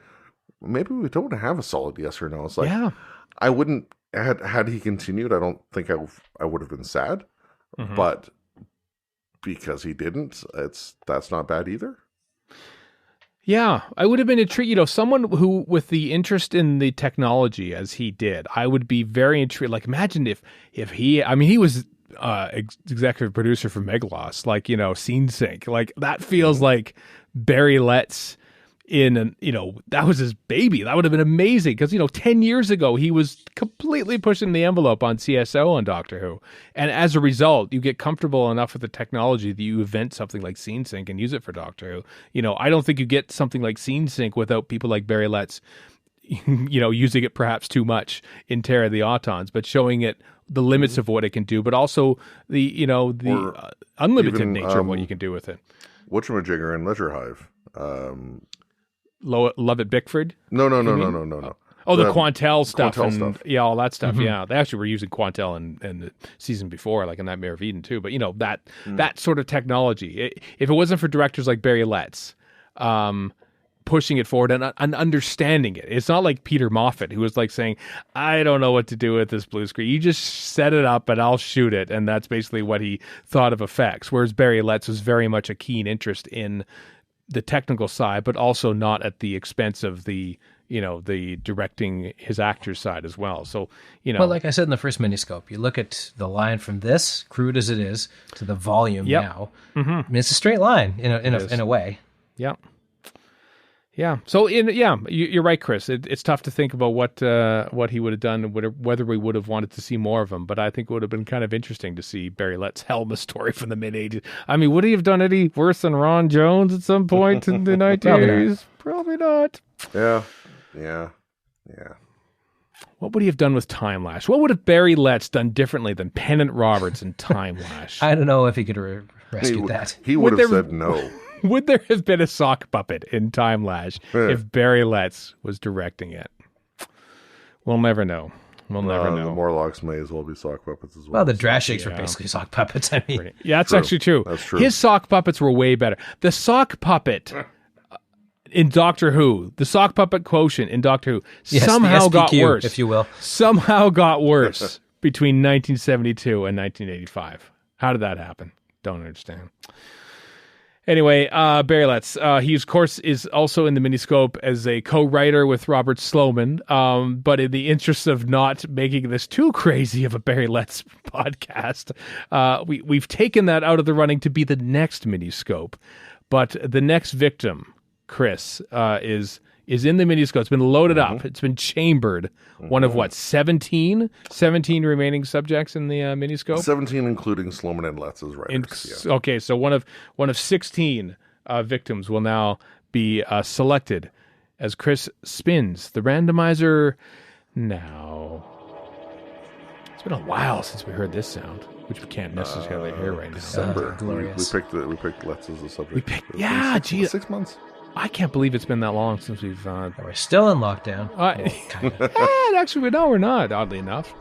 Maybe we don't have a solid yes or no. It's like, I wouldn't, had he continued, I don't think I would have been sad, but because he didn't, that's not bad either. Yeah, I would have been intrigued, someone who, with the interest in the technology as he did, I would be very intrigued. Like, imagine if he was executive producer for Megaloss, like, Scene Sync, like that feels like Barry Letts that was his baby. That would have been amazing because, 10 years ago, he was completely pushing the envelope on CSGo on Doctor Who. And as a result, you get comfortable enough with the technology that you invent something like Scene Sync and use it for Doctor Who. I don't think you get something like Scene Sync without people like Barry Letts, using it perhaps too much in Terror of the Autons, but showing it the limits of what it can do, but also the unlimited nature of what you can do with it. Whatchamajigger and Leisure Hive. Love it, Bickford? No. Oh, the Quantel stuff. Stuff. Yeah, all that stuff. Yeah, they actually were using Quantel in the season before, like in Nightmare of Eden too. But that sort of technology, if it wasn't for directors like Barry Letts, pushing it forward and understanding it, it's not like Peter Moffat who was like saying, "I don't know what to do with this blue screen. You just set it up and I'll shoot it," and that's basically what he thought of effects. Whereas Barry Letts was very much a keen interest in the technical side, but also not at the expense of the directing his actor's side as well. So, well, like I said in the first Miniscope, you look at the line from this, crude as it is, to the volume now. Mm-hmm. I mean, it's a straight line in a way. Yeah. Yeah. So you're right, Chris. It's tough to think about what he would have done, whether we would have wanted to see more of him. But I think it would have been kind of interesting to see Barry Letts' Helma story from the mid-'80s. I mean, would he have done any worse than Ron Jones at some point in the 1980s? Probably not. Yeah. What would he have done with Time Lash? What would have Barry Letts done differently than Pennant Roberts and Time Lash? I don't know if he could have rescued that. He would have said no. Would there have been a sock puppet in Time Lash if Barry Letts was directing it? We'll never know. We'll never know. The Morlocks may as well be sock puppets as well. Well, the Drashiggs were basically sock puppets. I mean, that's actually true. That's true. His sock puppets were way better. The sock puppet in Doctor Who, the sock puppet quotient in Doctor Who somehow got worse, if you will. Somehow got worse between 1972 and 1985. How did that happen? Don't understand. Anyway, Barry Letts, he of course is also in the Miniscope as a co-writer with Robert Sloman. But in the interest of not making this too crazy of a Barry Letts podcast, we've taken that out of the running to be the next Miniscope. But the next victim, Chris, is in the Miniscope. It's been loaded up. It's been chambered. One of what, 17 remaining subjects in the Miniscope? 17, including Sloman and Letts as writers. Okay, so one of 16 victims will now be selected as Chris spins the randomizer now. It's been a while since we heard this sound, which we can't necessarily hear right now. December. Glorious. We picked Letts as the subject. Geez. 6 months. I can't believe it's been that long since we've... We're still in lockdown. Actually, no, we're not, oddly enough.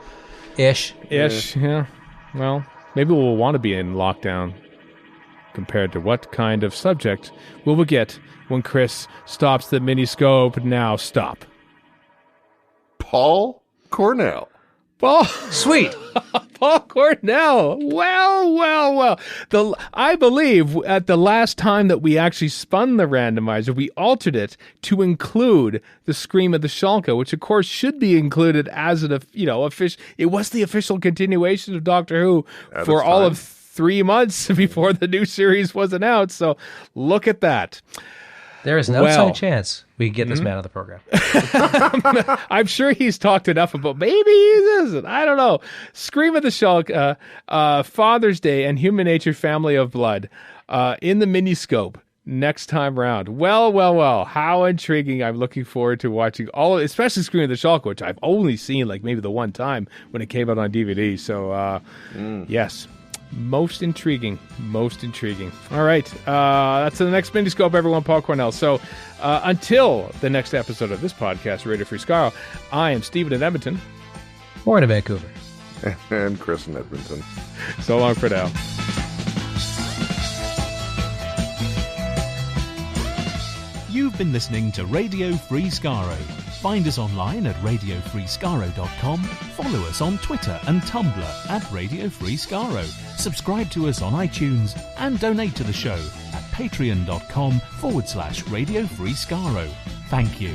Ish, yeah. Well, maybe we'll want to be in lockdown compared to what kind of subject will we get when Chris stops the Miniscope. Now stop. Paul Cornell. Sweet. Paul Cornell. Well. I believe at the last time that we actually spun the randomizer, we altered it to include the Scream of the Shalka, which of course should be included as an official. It was the official continuation of Doctor Who for all of 3 months before the new series was announced. So look at that. There is an outside chance we can get this man on the program. I'm sure he's talked enough about maybe he isn't. I don't know. Scream of the Shulk, Father's Day, and Human Nature Family of Blood in the Miniscope next time round. Well. How intriguing. I'm looking forward to watching especially Scream of the Shulk, which I've only seen like maybe the one time when it came out on DVD. So, yes. Most intriguing. All right. That's the next Miniscope, everyone. Paul Cornell. So until the next episode of this podcast, Radio Free Skaro, I am Stephen in Edmonton. More in Vancouver. And Chris in Edmonton. So long for now. You've been listening to Radio Free Skaro. Find us online at radiofreeskaro.com. Follow us on Twitter and Tumblr at Radio Free Skaro. Subscribe to us on iTunes and donate to the show at patreon.com/Radio Free Skaro. Thank you.